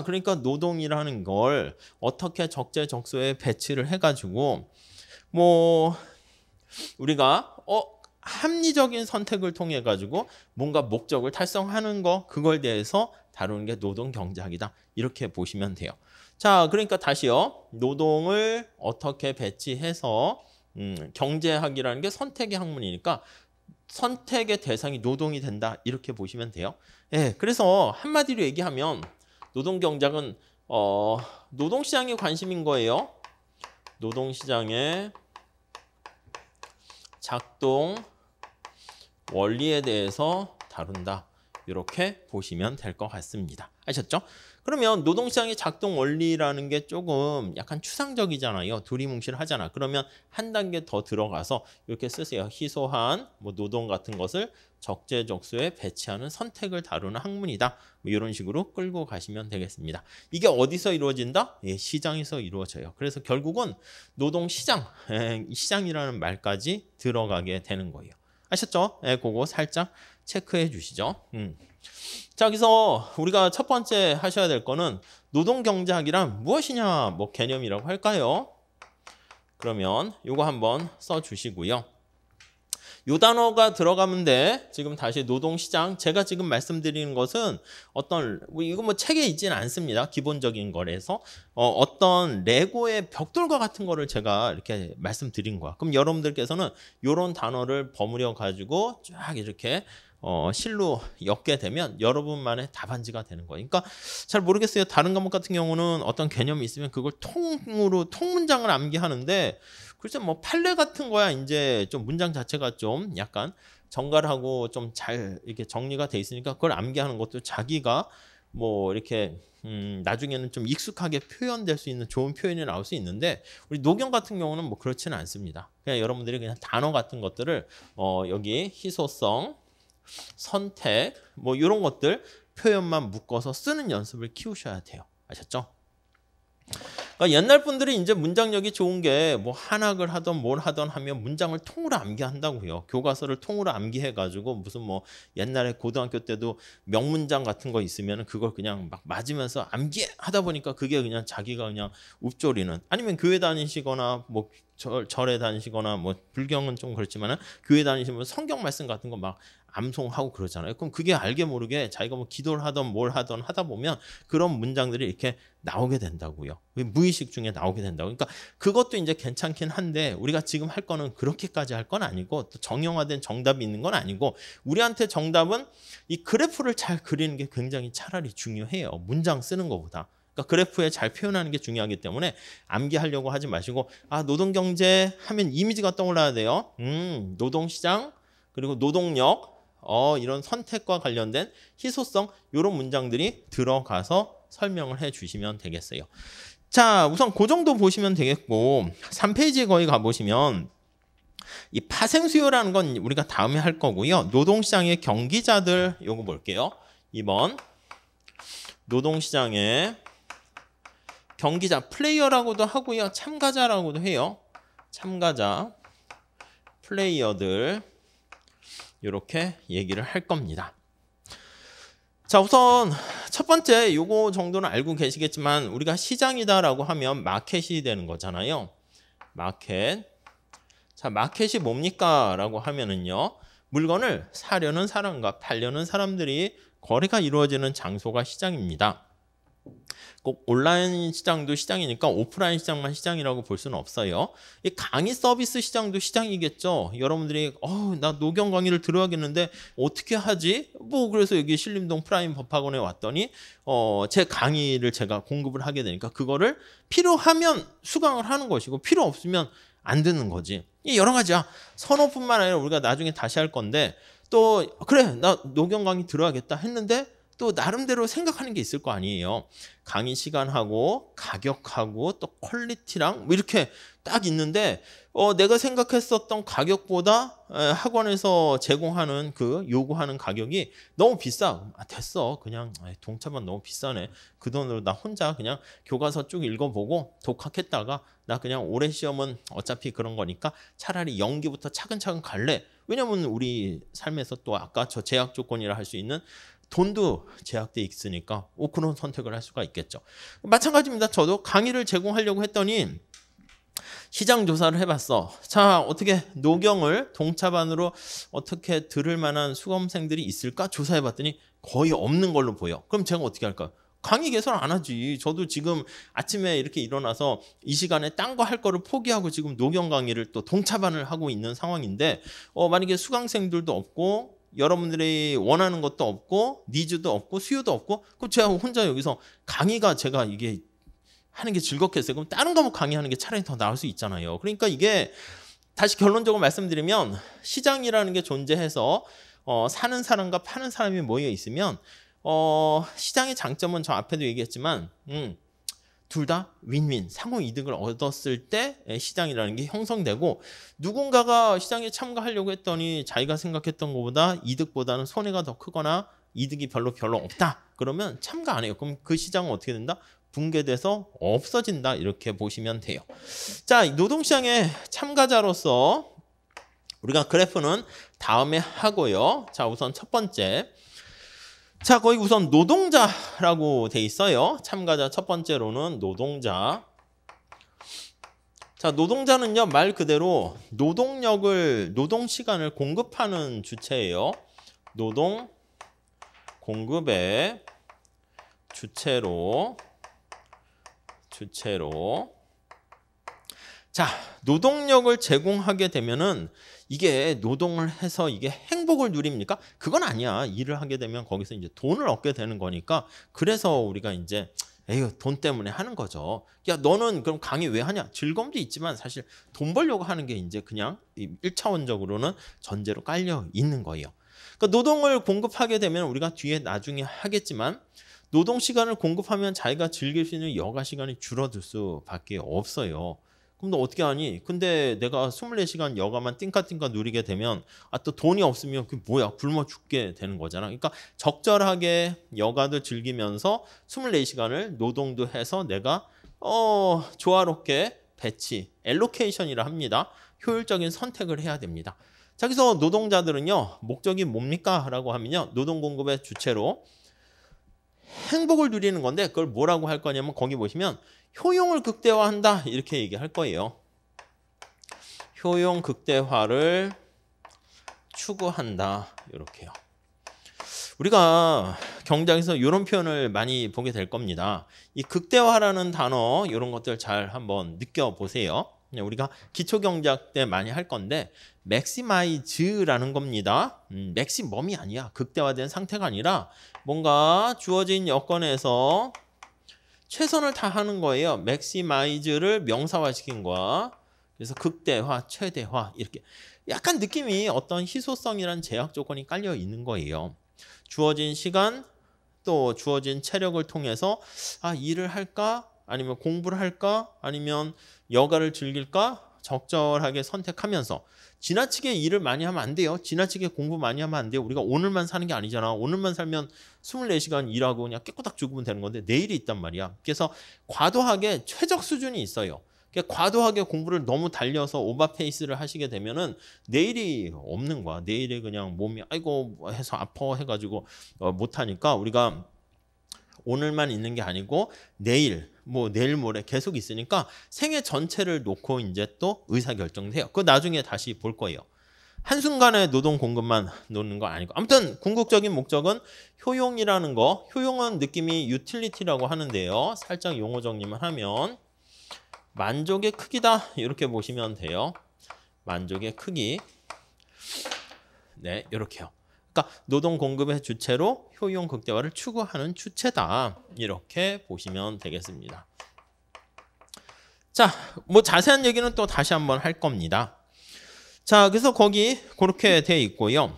그러니까 노동이라는 걸 어떻게 적재적소에 배치를 해가지고 뭐 우리가 합리적인 선택을 통해 가지고 뭔가 목적을 달성하는 거 그걸 대해서 다루는 게 노동 경제학이다. 이렇게 보시면 돼요. 자, 그러니까 다시요. 노동을 어떻게 배치해서 경제학이라는 게 선택의 학문이니까 선택의 대상이 노동이 된다. 이렇게 보시면 돼요. 예, 그래서 한마디로 얘기하면 노동 경제학은 노동시장에 관심인 거예요. 노동시장의 작동 원리에 대해서 다룬다. 이렇게 보시면 될 것 같습니다. 아셨죠? 그러면 노동시장의 작동 원리라는 게 조금 약간 추상적이잖아요. 두리뭉실하잖아. 그러면 한 단계 더 들어가서 이렇게 쓰세요. 희소한 노동 같은 것을 적재적소에 배치하는 선택을 다루는 학문이다. 이런 식으로 끌고 가시면 되겠습니다. 이게 어디서 이루어진다? 예, 시장에서 이루어져요. 그래서 결국은 노동시장, 시장이라는 말까지 들어가게 되는 거예요. 아셨죠? 예, 그거 살짝 체크해 주시죠. 자, 여기서 우리가 첫 번째 하셔야 될 거는 노동경제학이란 무엇이냐 개념이라고 할까요? 그러면 이거 한번 써 주시고요. 요 단어가 들어가면 돼. 지금 다시 노동시장. 제가 지금 말씀드리는 것은 이거 책에 있지는 않습니다. 기본적인 거라서. 어떤 레고의 벽돌과 같은 거를 제가 이렇게 말씀드린 거야. 그럼 여러분들께서는 요런 단어를 버무려 가지고 쫙 이렇게 실로 엮게 되면 여러분만의 답안지가 되는 거예요. 그러니까 잘 모르겠어요. 다른 과목 같은 경우는 어떤 개념이 있으면 그걸 통문장을 암기하는데 글쎄 판례 같은 거야 이제 좀 문장 자체가 좀 약간 정갈하고 좀 잘 이렇게 정리가 돼 있으니까 그걸 암기하는 것도 자기가 이렇게 나중에는 좀 익숙하게 표현될 수 있는 좋은 표현이 나올 수 있는데 우리 노경 같은 경우는 그렇지는 않습니다. 그냥 여러분들이 그냥 단어 같은 것들을 여기 희소성 선택 이런 것들 표현만 묶어서 쓰는 연습을 키우셔야 돼요. 아셨죠? 그러니까 옛날 분들이 이제 문장력이 좋은 게 한학을 하던 뭘 하던 하면 문장을 통으로 암기한다고요. 교과서를 통으로 암기해 가지고 무슨 옛날에 고등학교 때도 명문장 같은 거 있으면 그걸 그냥 막 맞으면서 암기하다 보니까 그게 그냥 자기가 그냥 읊조리는 아니면 교회 다니시거나 절에 다니시거나 불경은 좀 그렇지만은 교회 다니시면 성경 말씀 같은 거 막 암송하고 그러잖아요. 그럼 그게 알게 모르게 자기가 기도를 하던 뭘 하던 하다 보면 그런 문장들이 이렇게 나오게 된다고요. 무의식 중에 나오게 된다고. 그러니까 그것도 이제 괜찮긴 한데 우리가 지금 할 거는 그렇게까지 할 건 아니고 또 정형화된 정답이 있는 건 아니고 우리한테 정답은 이 그래프를 잘 그리는 게 굉장히 차라리 중요해요. 문장 쓰는 것보다. 그러니까 그래프에 잘 표현하는 게 중요하기 때문에 암기하려고 하지 마시고 노동경제 하면 이미지가 떠올라야 돼요. 노동시장 그리고 노동력 이런 선택과 관련된 희소성 이런 문장들이 들어가서 설명을 해 주시면 되겠어요. 자, 우선 그 정도 보시면 되겠고 3페이지에 거의 가보시면 이 파생수요라는 건 우리가 다음에 할 거고요. 노동시장의 경기자들 요거 볼게요. 2번 노동시장의 경기자 플레이어라고도 하고요. 참가자라고도 해요. 참가자 플레이어들 이렇게 얘기를 할 겁니다. 자, 우선 첫 번째 요거 정도는 알고 계시겠지만 우리가 시장이다라고 하면 마켓이 되는 거잖아요. 마켓. 자, 마켓이 뭡니까? 라고 하면은요. 물건을 사려는 사람과 팔려는 사람들이 거래가 이루어지는 장소가 시장입니다. 꼭 온라인 시장도 시장이니까 오프라인 시장만 시장이라고 볼 수는 없어요. 이 강의 서비스 시장도 시장이겠죠. 여러분들이 나 노경 강의를 들어야겠는데 어떻게 하지? 그래서 여기 신림동 프라임 법학원에 왔더니 제 강의를 제가 공급을 하게 되니까 그거를 필요하면 수강을 하는 것이고 필요 없으면 안 듣는 거지. 이 여러 가지야. 선호뿐만 아니라 우리가 나중에 다시 할 건데 또 그래 나 노경 강의 들어야겠다 했는데 또 나름대로 생각하는 게 있을 거 아니에요. 강의 시간하고 가격하고 또 퀄리티랑 뭐 이렇게 딱 있는데 내가 생각했었던 가격보다 학원에서 제공하는 그 요구하는 가격이 너무 비싸. 됐어. 그냥 동차만 너무 비싸네. 그 돈으로 나 혼자 그냥 교과서 쭉 읽어보고 독학했다가 나 그냥 올해 시험은 어차피 그런 거니까 차라리 연기부터 차근차근 갈래. 왜냐면 우리 삶에서 또 아까 저 제약 조건이라 할 수 있는 돈도 제약돼 있으니까 그런 선택을 할 수가 있겠죠. 마찬가지입니다. 저도 강의를 제공하려고 했더니 시장 조사를 해봤어. 자, 어떻게 녹영을 동차반으로 어떻게 들을 만한 수험생들이 있을까 조사해봤더니 거의 없는 걸로 보여. 그럼 제가 어떻게 할까요? 강의 개설 안 하지. 저도 지금 아침에 이렇게 일어나서 이 시간에 딴 거 할 거를 포기하고 지금 녹영 강의를 또 동차반을 하고 있는 상황인데 만약에 수강생들도 없고 여러분들이 원하는 것도 없고 니즈도 없고 수요도 없고 그럼 제가 혼자 여기서 강의가 제가 이게 하는 게 즐겁겠어요. 그럼 다른 과목 강의하는 게 차라리 더 나을 수 있잖아요. 그러니까 이게 다시 결론적으로 말씀드리면 시장이라는 게 존재해서 사는 사람과 파는 사람이 모여 있으면 시장의 장점은 저 앞에도 얘기했지만 둘 다 윈윈 상호 이득을 얻었을 때 시장이라는 게 형성되고 누군가가 시장에 참가하려고 했더니 자기가 생각했던 것보다 이득보다는 손해가 더 크거나 이득이 별로 없다. 그러면 참가 안 해요. 그럼 그 시장은 어떻게 된다? 붕괴돼서 없어진다. 이렇게 보시면 돼요. 자, 노동시장의 참가자로서 우리가 그래프는 다음에 하고요. 자, 우선 첫 번째. 자, 거기 우선 노동자라고 돼 있어요. 참가자 첫 번째로는 노동자. 자, 노동자는요, 말 그대로 노동 시간을 공급하는 주체예요. 노동 공급의 주체로. 자, 노동력을 제공하게 되면은 이게 노동을 해서 이게 행복을 누립니까? 그건 아니야. 일을 하게 되면 거기서 이제 돈을 얻게 되는 거니까 그래서 우리가 이제 돈 때문에 하는 거죠. 야, 너는 그럼 강의 왜 하냐? 즐거움도 있지만 사실 돈 벌려고 하는 게 이제 그냥 1차원적으로는 전제로 깔려 있는 거예요. 그러니까 노동을 공급하게 되면 우리가 뒤에 나중에 하겠지만 노동 시간을 공급하면 자기가 즐길 수 있는 여가 시간이 줄어들 수밖에 없어요. 그럼 너 어떻게 하니? 근데 내가 24시간 여가만 띵까띵까 누리게 되면 또 돈이 없으면 그게 뭐야? 굶어 죽게 되는 거잖아. 그러니까 적절하게 여가도 즐기면서 24시간을 노동도 해서 내가 조화롭게 배치, 엘로케이션이라 합니다. 효율적인 선택을 해야 됩니다. 자, 그래서 노동자들은요. 목적이 뭡니까? 라고 하면요. 노동 공급의 주체로 행복을 누리는 건데 그걸 뭐라고 할 거냐면 거기 보시면 효용을 극대화한다 이렇게 얘기할 거예요. 효용 극대화를 추구한다 이렇게요. 우리가 경제학에서 이런 표현을 많이 보게 될 겁니다. 이 극대화라는 단어 이런 것들 잘 한번 느껴보세요. 우리가 기초경제학 때 많이 할 건데 맥시마이즈라는 겁니다. 맥시멈이 아니야. 극대화된 상태가 아니라 뭔가 주어진 여건에서 최선을 다하는 거예요. 맥시마이즈를 명사화시킨 거야. 그래서 극대화, 최대화 이렇게 약간 느낌이 어떤 희소성이란 제약 조건이 깔려 있는 거예요. 주어진 시간 또 주어진 체력을 통해서 일을 할까? 아니면 공부를 할까? 아니면 여가를 즐길까? 적절하게 선택하면서 지나치게 일을 많이 하면 안 돼요. 지나치게 공부 많이 하면 안 돼요. 우리가 오늘만 사는 게 아니잖아. 오늘만 살면 24시간 일하고 그냥 깨꼬닥 죽으면 되는 건데 내일이 있단 말이야. 그래서 과도하게 최적 수준이 있어요. 과도하게 공부를 너무 달려서 오버페이스를 하시게 되면은 내일이 없는 거야. 내일에 그냥 몸이 아이고 해서 아파 해가지고 못하니까 우리가 오늘만 있는 게 아니고 내일 내일 모레 계속 있으니까 생애 전체를 놓고 이제 또 의사결정을 해요. 그거 나중에 다시 볼 거예요. 한순간에 노동 공급만 놓는 거 아니고 아무튼 궁극적인 목적은 효용이라는 거. 효용은 느낌이 유틸리티라고 하는데요. 살짝 용어 정리만 하면 만족의 크기다 이렇게 보시면 돼요. 만족의 크기. 네, 이렇게요. 그러니까 노동 공급의 주체로 효용 극대화를 추구하는 주체다. 이렇게 보시면 되겠습니다. 자, 자세한 얘기는 또 다시 한번 할 겁니다. 자, 그래서 거기 그렇게 돼 있고요.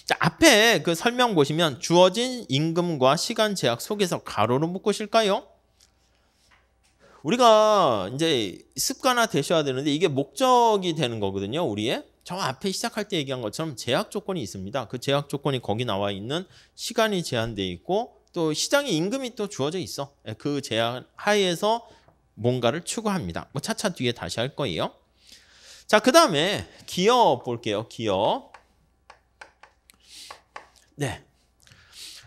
자, 앞에 그 설명 보시면 주어진 임금과 시간 제약 속에서 가로로 묶으실까요? 우리가 이제 습관화 되셔야 되는데 이게 목적이 되는 거거든요. 우리의 저 앞에 시작할 때 얘기한 것처럼 제약 조건이 있습니다. 그 제약 조건이 거기 나와 있는 시간이 제한되어 있고 또 시장의 임금이 또 주어져 있어. 그 제한 하에서 뭔가를 추구합니다. 뭐 차차 뒤에 다시 할 거예요. 자, 그 다음에 기업 볼게요. 기업. 네.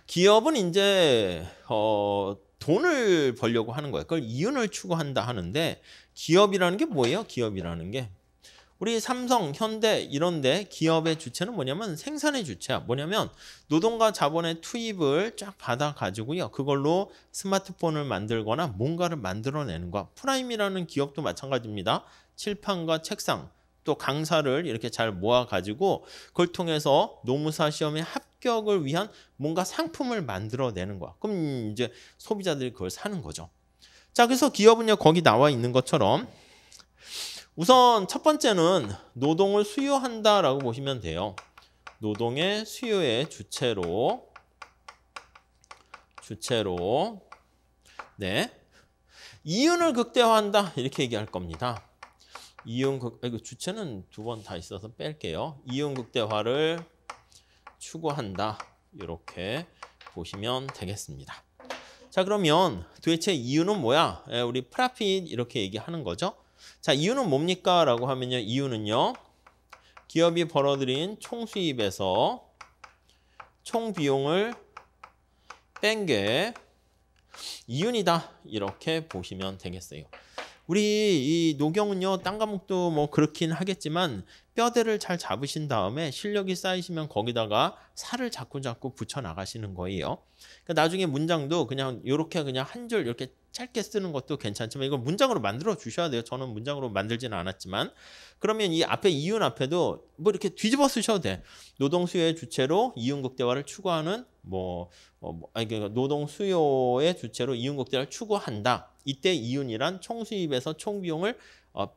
기업은 이제 돈을 벌려고 하는 거예요. 그걸 이윤을 추구한다 하는데 기업이라는 게 뭐예요? 기업이라는 게 우리 삼성, 현대 이런데 기업의 주체는 뭐냐면 생산의 주체야. 뭐냐면 노동과 자본의 투입을 쫙 받아가지고요. 그걸로 스마트폰을 만들거나 뭔가를 만들어내는 거야. 프라임이라는 기업도 마찬가지입니다. 칠판과 책상 또 강사를 이렇게 잘 모아가지고 그걸 통해서 노무사 시험의 합격을 위한 뭔가 상품을 만들어내는 거야. 그럼 이제 소비자들이 그걸 사는 거죠. 자, 그래서 기업은요 거기 나와 있는 것처럼 우선 첫 번째는 노동을 수요한다라고 보시면 돼요. 노동의 수요의 주체로 네 이윤을 극대화한다 이렇게 얘기할 겁니다. 이거 주체는 두 번 다 있어서 뺄게요. 이윤 극대화를 추구한다 이렇게 보시면 되겠습니다. 자, 그러면 도대체 이유는 뭐야? 우리 프라핏 이렇게 얘기하는 거죠. 자, 이유는 뭡니까? 라고 하면요. 이유는요. 기업이 벌어들인 총수입에서 총비용을 뺀 게 이윤이다. 이렇게 보시면 되겠어요. 우리 이 노경은요. 딴 과목도 뭐 그렇긴 하겠지만 뼈대를 잘 잡으신 다음에 실력이 쌓이시면 거기다가 살을 자꾸 붙여 나가시는 거예요. 그러니까 나중에 문장도 그냥 이렇게 그냥 한 줄 이렇게 짧게 쓰는 것도 괜찮지만 이걸 문장으로 만들어 주셔야 돼요. 저는 문장으로 만들지는 않았지만 그러면 이 앞에 이윤 앞에도 뭐 이렇게 뒤집어 쓰셔도 돼. 노동 수요의 주체로 이윤 극대화를 추구하는 그러니까 노동 수요의 주체로 이윤 극대화를 추구한다. 이때 이윤이란 총수입에서 총비용을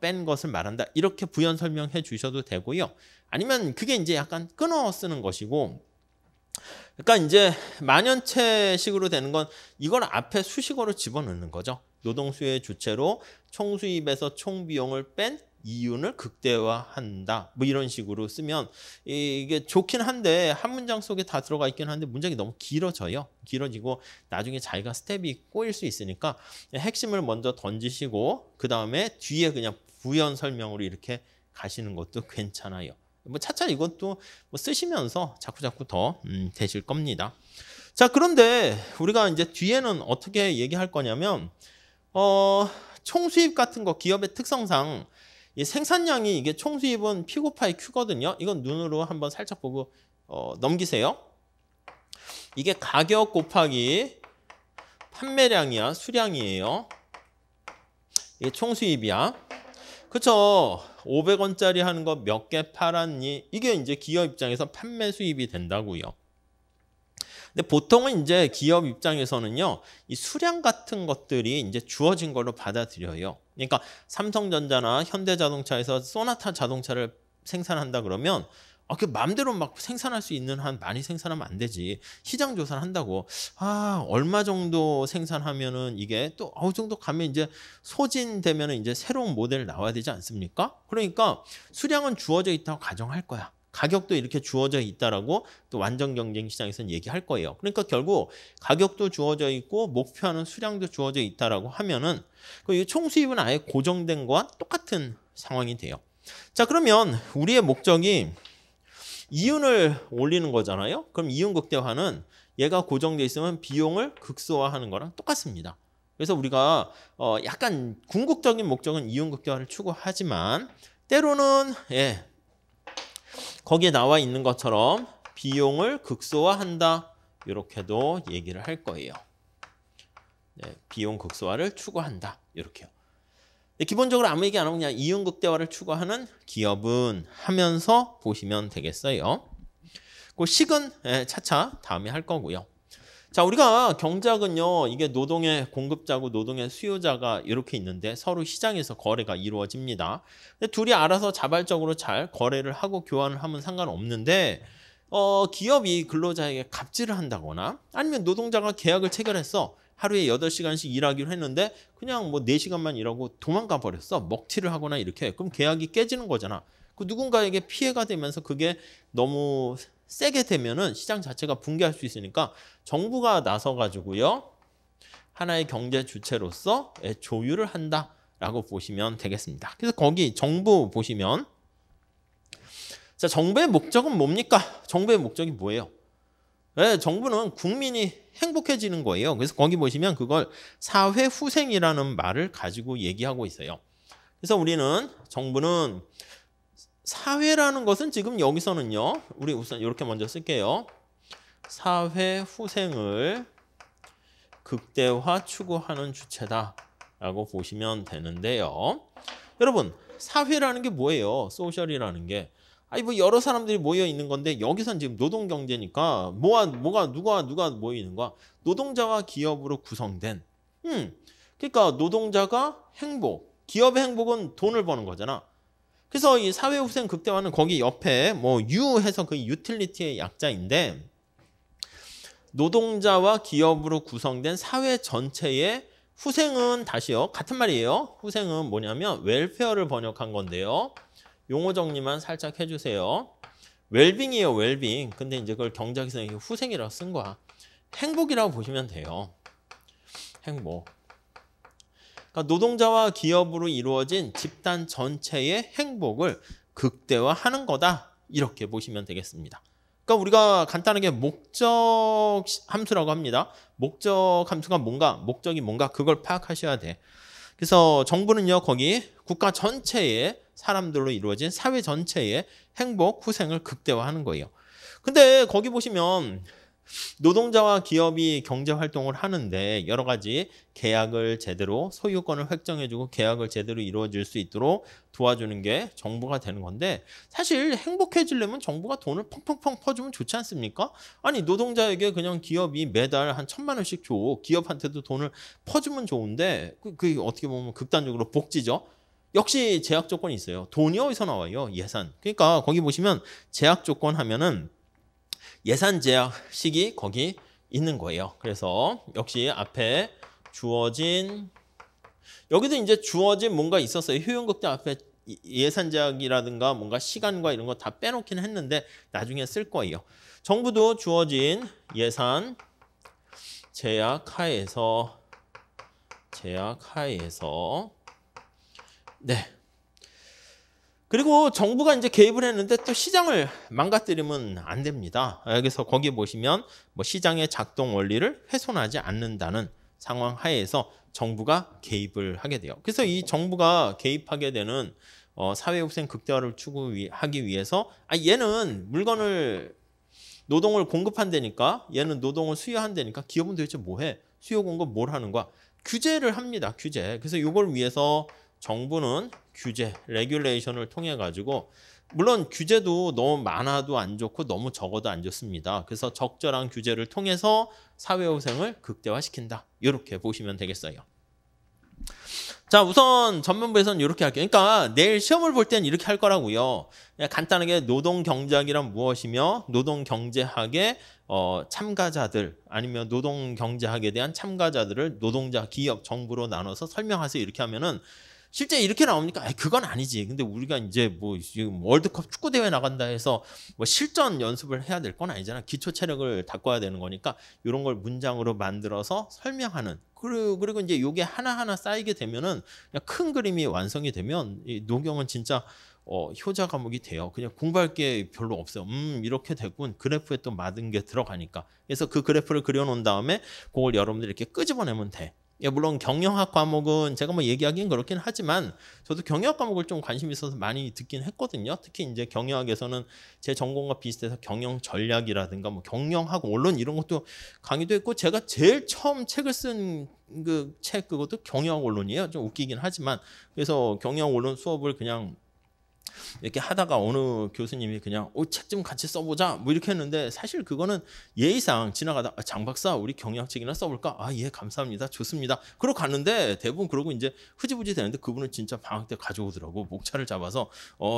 뺀 것을 말한다. 이렇게 부연 설명해 주셔도 되고요. 아니면 그게 이제 약간 끊어 쓰는 것이고 그러니까 이제 만연체식으로 되는 건 이걸 앞에 수식어로 집어넣는 거죠. 노동 수요의 주체로 총수입에서 총비용을 뺀 이윤을 극대화한다. 뭐 이런 식으로 쓰면 이게 좋긴 한데 한 문장 속에 다 들어가 있긴 한데 문장이 너무 길어져요. 길어지고 나중에 자기가 스텝이 꼬일 수 있으니까 핵심을 먼저 던지시고 그 다음에 뒤에 그냥 부연 설명으로 이렇게 가시는 것도 괜찮아요. 뭐 차차 이것도 뭐 쓰시면서 자꾸 더 되실 겁니다. 자, 그런데 우리가 이제 뒤에는 어떻게 얘기할 거냐면 총수입 같은 거 기업의 특성상 이 생산량이 이게 총수입은 P 곱하기 Q거든요. 이건 눈으로 한번 살짝 보고 넘기세요. 이게 가격 곱하기 판매량이야, 수량이에요. 이게 총수입이야. 그쵸? 500원짜리 하는 거 몇 개 팔았니? 이게 이제 기업 입장에서 판매 수입이 된다고요. 근데 보통은 이제 기업 입장에서는요, 이 수량 같은 것들이 이제 주어진 걸로 받아들여요. 그러니까 삼성전자나 현대자동차에서 소나타 자동차를 생산한다 그러면 그 마음대로 막 생산할 수 있는 한 많이 생산하면 안 되지. 시장 조사를 한다고. 얼마 정도 생산하면은 이게 또 어느 정도 가면 이제 소진되면은 이제 새로운 모델 나와야 되지 않습니까? 그러니까 수량은 주어져 있다고 가정할 거야. 가격도 이렇게 주어져 있다라고 또 완전 경쟁 시장에서는 얘기할 거예요. 그러니까 결국 가격도 주어져 있고 목표하는 수량도 주어져 있다라고 하면은 그 총수입은 아예 고정된 거와 똑같은 상황이 돼요. 자, 그러면 우리의 목적이 이윤을 올리는 거잖아요. 그럼 이윤 극대화는 얘가 고정돼 있으면 비용을 극소화하는 거랑 똑같습니다. 그래서 우리가 약간 궁극적인 목적은 이윤 극대화를 추구하지만 때로는 거기에 나와 있는 것처럼 비용을 극소화한다. 이렇게도 얘기를 할 거예요. 비용 극소화를 추구한다. 이렇게요. 기본적으로 아무 얘기 안 하고 그냥 이윤 극대화를 추구하는 기업은 하면서 보시면 되겠어요. 그 식은 차차 다음에 할 거고요. 자, 우리가 경제학은요, 이게 노동의 공급자고 노동의 수요자가 이렇게 있는데 서로 시장에서 거래가 이루어집니다. 근데 둘이 알아서 자발적으로 잘 거래를 하고 교환을 하면 상관없는데 기업이 근로자에게 갑질을 한다거나 아니면 노동자가 계약을 체결했어. 하루에 8시간씩 일하기로 했는데 그냥 뭐 4시간만 일하고 도망가 버렸어. 먹튀를 하거나 이렇게. 그럼 계약이 깨지는 거잖아. 그 누군가에게 피해가 되면서 그게 너무 세게 되면은 시장 자체가 붕괴할 수 있으니까 정부가 나서 가지고요. 하나의 경제 주체로서 조율을 한다라고 보시면 되겠습니다. 그래서 거기 정부 보시면 자, 정부의 목적은 뭡니까? 정부의 목적이 뭐예요? 네, 정부는 국민이 행복해지는 거예요. 그래서 거기 보시면 그걸 사회후생이라는 말을 가지고 얘기하고 있어요. 그래서 우리는 정부는 사회라는 것은 지금 여기서는요. 우리 우선 이렇게 먼저 쓸게요. 사회후생을 극대화 추구하는 주체다라고 보시면 되는데요. 여러분, 사회라는 게 뭐예요? 소셜이라는 게. 아니 뭐 여러 사람들이 모여 있는 건데 여기선 지금 노동 경제니까 누가 모여 있는 거야? 노동자와 기업으로 구성된. 그러니까 노동자가 행복, 기업의 행복은 돈을 버는 거잖아. 그래서 이 사회후생 극대화는 거기 옆에 뭐 U 해서 그 유틸리티의 약자인데 노동자와 기업으로 구성된 사회 전체의 후생은 다시요. 같은 말이에요. 후생은 뭐냐면 웰페어를 번역한 건데요. 용어 정리만 살짝 해주세요. 웰빙이에요, 웰빙. 근데 이제 그걸 경제학에서 후생이라고 쓴 거야. 행복이라고 보시면 돼요. 행복. 그러니까 노동자와 기업으로 이루어진 집단 전체의 행복을 극대화하는 거다. 이렇게 보시면 되겠습니다. 그러니까 우리가 간단하게 목적 함수라고 합니다. 목적 함수가 뭔가, 목적이 뭔가 그걸 파악하셔야 돼. 그래서 정부는요, 거기 국가 전체의 사람들로 이루어진 사회 전체의 행복, 후생을 극대화하는 거예요. 근데 거기 보시면 노동자와 기업이 경제활동을 하는데 여러 가지 계약을 제대로 소유권을 획정해주고 계약을 제대로 이루어질 수 있도록 도와주는 게 정부가 되는 건데 사실 행복해지려면 정부가 돈을 펑펑펑 퍼주면 좋지 않습니까? 아니 노동자에게 그냥 기업이 매달 한 1,000만 원씩 줘. 기업한테도 돈을 퍼주면 좋은데 그게 어떻게 보면 극단적으로 복지죠. 역시 제약 조건이 있어요. 돈이 어디서 나와요? 예산. 그러니까 거기 보시면 제약 조건 하면은 예산 제약식이 거기 있는 거예요. 그래서 역시 앞에 주어진 여기도 이제 주어진 뭔가 있었어요. 효용극대 앞에 예산 제약이라든가 뭔가 시간과 이런 거 다 빼놓긴 했는데 나중에 쓸 거예요. 정부도 주어진 예산 제약 하에서 네. 그리고 정부가 이제 개입을 했는데 또 시장을 망가뜨리면 안 됩니다. 여기서 거기 보시면 뭐 시장의 작동 원리를 훼손하지 않는다는 상황 하에서 정부가 개입을 하게 돼요. 그래서 이 정부가 개입하게 되는 사회후생 극대화를 추구하기 위해서 얘는 노동을 공급한다니까 얘는 노동을 수요한다니까 기업은 도대체 뭐해? 수요 공급 뭘 하는 거야? 규제를 합니다. 규제. 그래서 이걸 위해서 정부는 규제, 레귤레이션을 통해 가지고 물론 규제도 너무 많아도 안 좋고 너무 적어도 안 좋습니다. 그래서 적절한 규제를 통해서 사회후생을 극대화시킨다. 이렇게 보시면 되겠어요. 자, 우선 전면부에서는 이렇게 할게요. 그러니까 내일 시험을 볼 때는 이렇게 할 거라고요. 그냥 간단하게 노동경제학이란 무엇이며 노동경제학의 참가자들 아니면 노동경제학에 대한 참가자들을 노동자, 기업, 정부로 나눠서 설명하세요. 이렇게 하면은 실제 이렇게 나옵니까? 그건 아니지. 근데 우리가 이제 뭐 지금 월드컵 축구 대회 나간다 해서 뭐 실전 연습을 해야 될 건 아니잖아. 기초 체력을 닦아야 되는 거니까 이런 걸 문장으로 만들어서 설명하는. 그리고 이제 요게 하나하나 쌓이게 되면은 그냥 큰 그림이 완성이 되면 이 노경은 진짜 효자 과목이 돼요. 그냥 공부할 게 별로 없어요. 이렇게 됐군. 그래프에 또 맞은 게 들어가니까. 그래서 그 그래프를 그려놓은 다음에 그걸 여러분들이 이렇게 끄집어내면 돼. 물론 경영학 과목은 제가 뭐 얘기하기는 그렇긴 하지만 저도 경영학 과목을 좀 관심 있어서 많이 듣긴 했거든요. 특히 이제 경영학에서는 제 전공과 비슷해서 경영 전략이라든가 뭐 경영학 원론 이런 것도 강의도 했고 제가 제일 처음 책을 쓴 그 책 그것도 경영학 원론이에요. 좀 웃기긴 하지만 그래서 경영학 원론 수업을 그냥 이렇게 하다가 어느 교수님이 그냥 책 좀 같이 써보자 뭐 이렇게 했는데 사실 그거는 예의상 지나가다 장 박사 우리 경영책이나 써볼까? 아, 예, 감사합니다. 좋습니다. 그러고 갔는데 대부분 그러고 이제 흐지부지 되는데 그분은 진짜 방학 때 가져오더라고. 목차를 잡아서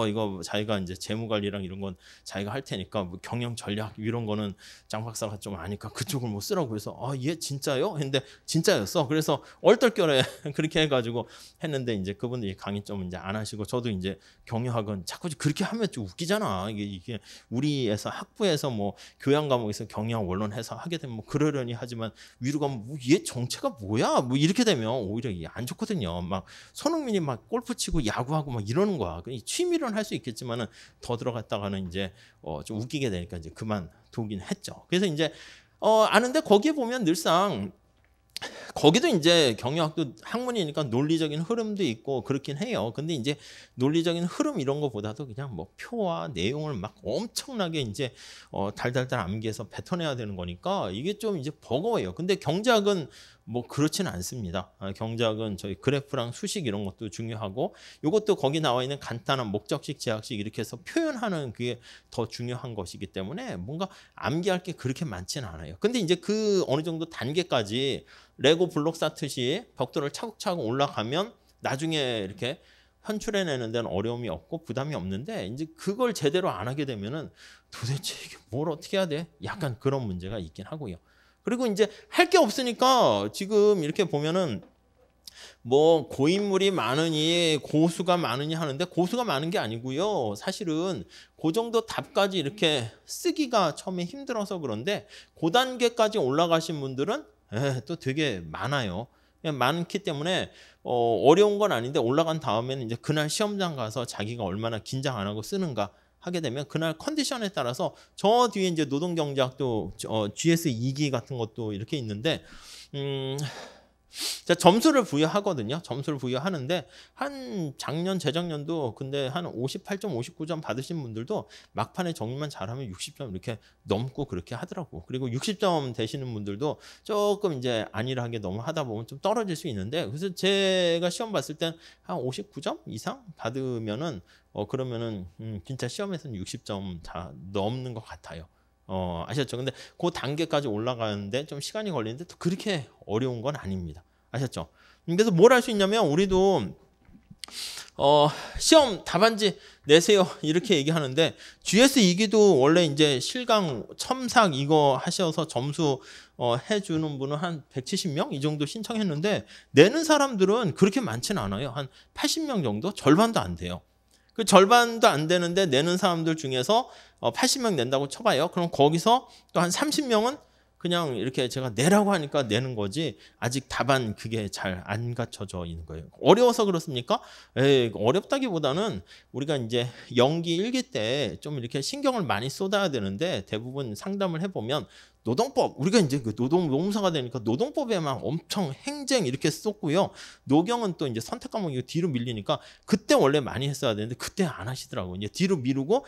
이거 자기가 이제 재무 관리랑 이런 건 자기가 할 테니까 뭐 경영 전략 이런 거는 장 박사가 좀 아니까 그쪽을 뭐 쓰라고 해서 예, 진짜요? 했는데 진짜였어. 그래서 얼떨결에 그렇게 해가지고 했는데 이제 그분들이 강의 좀 이제 안 하시고 저도 이제 경영학은 자꾸 그렇게 하면 좀 웃기잖아. 이게 우리에서 학부에서 뭐 교양 과목에서 경영 원론해서 하게 되면 뭐 그러려니 하지만 위로 가면 뭐 얘 정체가 뭐야? 뭐 이렇게 되면 오히려 이게 안 좋거든요. 막 손흥민이 막 골프 치고 야구하고 막 이러는 거야. 취미로는 할 수 있겠지만은 더 들어갔다가는 이제 좀 웃기게 되니까 이제 그만두긴 했죠. 그래서 이제 아는데 거기에 보면 늘상 거기도 이제 경영학도 학문이니까 논리적인 흐름도 있고 그렇긴 해요. 근데 이제 논리적인 흐름 이런 거보다도 그냥 뭐 표와 내용을 막 엄청나게 이제 달달달 암기해서 뱉어내야 되는 거니까 이게 좀 이제 버거워요. 근데 경제학은 뭐 그렇지는 않습니다. 경제학은 저희 그래프랑 수식 이런 것도 중요하고 이것도 거기 나와 있는 간단한 목적식, 제약식 이렇게 해서 표현하는 그게 더 중요한 것이기 때문에 뭔가 암기할 게 그렇게 많지는 않아요. 근데 이제 그 어느 정도 단계까지 레고 블록 쌓듯이 벽돌을 차곡차곡 올라가면 나중에 이렇게 현출해내는 데는 어려움이 없고 부담이 없는데 이제 그걸 제대로 안 하게 되면은 도대체 이게 뭘 어떻게 해야 돼? 약간 그런 문제가 있긴 하고요. 그리고 이제 할 게 없으니까 지금 이렇게 보면은 뭐 고인물이 많으니 고수가 많으니 하는데 고수가 많은 게 아니고요. 사실은 그 정도 답까지 이렇게 쓰기가 처음에 힘들어서 그런데 그 단계까지 올라가신 분들은 또 되게 많아요. 많기 때문에 어려운 건 아닌데 올라간 다음에는 이제 그날 시험장 가서 자기가 얼마나 긴장 안 하고 쓰는가 하게 되면 그날 컨디션에 따라서 저 뒤에 이제 노동경제학도 GS 2기 같은 것도 이렇게 있는데 자, 점수를 부여하거든요. 점수를 부여하는데 한 작년 재작년도 근데 한 58점 59점 받으신 분들도 막판에 정리만 잘하면 60점 이렇게 넘고 그렇게 하더라고. 그리고 60점 되시는 분들도 조금 이제 안일하게 너무 하다 보면 좀 떨어질 수 있는데 그래서 제가 시험 봤을 땐 한 59점 이상 받으면은 그러면은 진짜 시험에서는 60점 다 넘는 것 같아요. 아셨죠? 근데 그 단계까지 올라가는데 좀 시간이 걸리는데 또 그렇게 어려운 건 아닙니다. 아셨죠? 그래서 뭘 할 수 있냐면 우리도 시험 답안지 내세요 이렇게 얘기하는데 GS 2기도 원래 이제 실강 첨삭 이거 하셔서 점수 해주는 분은 한 170명 이 정도 신청했는데 내는 사람들은 그렇게 많지는 않아요. 한 80명 정도? 절반도 안 돼요. 그 절반도 안 되는데 내는 사람들 중에서 80명 낸다고 쳐봐요. 그럼 거기서 또 한 30명은 그냥 이렇게 제가 내라고 하니까 내는 거지 아직 답안 그게 잘 안 갖춰져 있는 거예요. 어려워서 그렇습니까? 어렵다기보다는 우리가 이제 연기 1기 때 좀 이렇게 신경을 많이 쏟아야 되는데 대부분 상담을 해보면 노동법 우리가 이제 그 노동사가 되니까 노동법에만 엄청 행정 이렇게 쏟고요. 노경은 또 이제 선택 과목이 뒤로 밀리니까 그때 원래 많이 했어야 되는데 그때 안 하시더라고요. 이제 뒤로 미루고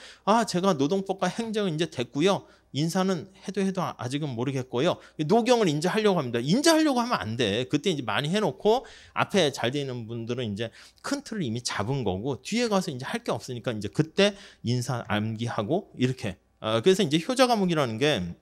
제가 노동법과 행정은 이제 됐고요. 인사는 해도 아직은 모르겠고요. 노경을 이제 하려고 합니다. 이제 하려고 하면 안 돼. 그때 이제 많이 해놓고 앞에 잘 돼 있는 분들은 이제 큰 틀을 이미 잡은 거고 뒤에 가서 이제 할 게 없으니까 이제 그때 인사 암기하고 이렇게. 그래서 이제 효자 과목이라는 게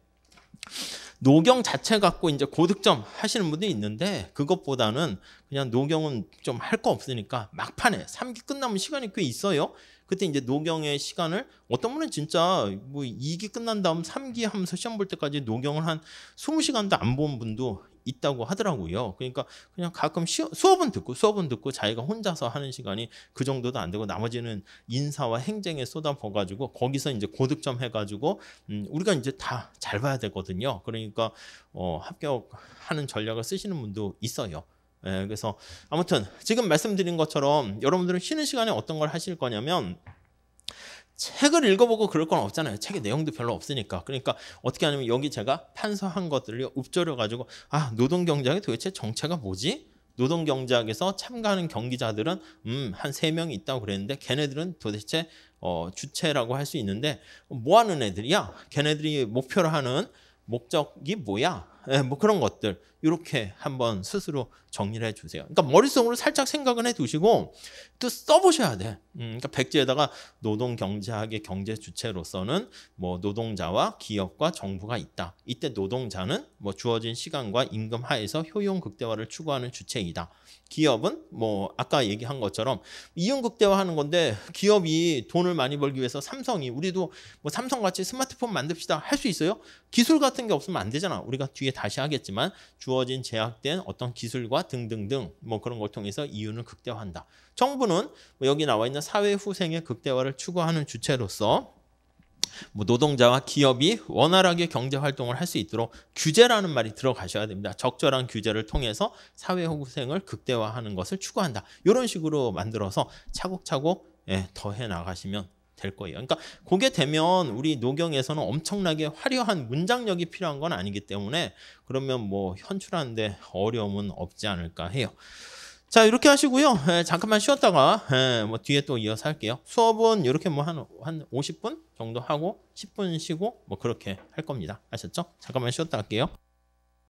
노경 자체 갖고 이제 고득점 하시는 분들이 있는데 그것보다는 그냥 노경은 좀 할 거 없으니까 막판에 3기 끝나면 시간이 꽤 있어요. 그때 이제 노경의 시간을 어떤 분은 진짜 뭐 2기 끝난 다음 3기 하면서 시험 볼 때까지 노경을 한 20시간도 안 본 분도 있다고 하더라고요. 그러니까 그냥 가끔 수업은 듣고 자기가 혼자서 하는 시간이 그 정도도 안 되고 나머지는 인사와 행정에 쏟아부어가지고 거기서 이제 고득점 해가지고 우리가 이제 다 잘 봐야 되거든요. 그러니까 합격하는 전략을 쓰시는 분도 있어요. 그래서 아무튼 지금 말씀드린 것처럼 여러분들은 쉬는 시간에 어떤 걸 하실 거냐면 책을 읽어보고 그럴 건 없잖아요. 책의 내용도 별로 없으니까. 그러니까 어떻게 하냐면 여기 제가 판서한 것들을 읊조려가지고 노동경제학이 도대체 정체가 뭐지? 노동경제학에서 참가하는 경기자들은 한 3명이 있다고 그랬는데 걔네들은 도대체 주체라고 할 수 있는데 뭐 하는 애들이야? 걔네들이 목표로 하는 목적이 뭐야? 뭐 그런 것들 이렇게 한번 스스로 정리를 해주세요. 그러니까 머릿속으로 살짝 생각은 해두시고 또 써보셔야 돼. 그러니까 백지에다가 노동경제학의 경제 주체로서는 뭐 노동자와 기업과 정부가 있다. 이때 노동자는 뭐 주어진 시간과 임금 하에서 효용 극대화를 추구하는 주체이다. 기업은 뭐 아까 얘기한 것처럼 이윤 극대화하는 건데 기업이 돈을 많이 벌기 위해서 삼성이 우리도 뭐 삼성같이 스마트폰 만듭시다 할 수 있어요? 기술 같은 게 없으면 안 되잖아. 우리가 뒤에 다시 하겠지만 주어진 제약된 어떤 기술과 등등등 뭐 그런 걸 통해서 이윤을 극대화한다. 정부는 뭐 여기 나와 있는 사회 후생의 극대화를 추구하는 주체로서 뭐 노동자와 기업이 원활하게 경제 활동을 할 수 있도록 규제라는 말이 들어가셔야 됩니다. 적절한 규제를 통해서 사회 후생을 극대화하는 것을 추구한다. 이런 식으로 만들어서 차곡차곡 더해 나가시면 될 거예요. 그러니까 그게 되면 우리 노경에서는 엄청나게 화려한 문장력이 필요한 건 아니기 때문에 그러면 뭐 현출하는데 어려움은 없지 않을까 해요. 자, 이렇게 하시고요. 잠깐만 쉬었다가 뭐 뒤에 또 이어서 할게요. 수업은 이렇게 뭐 한 50분 정도 하고 10분 쉬고 뭐 그렇게 할 겁니다. 아셨죠? 잠깐만 쉬었다 할게요.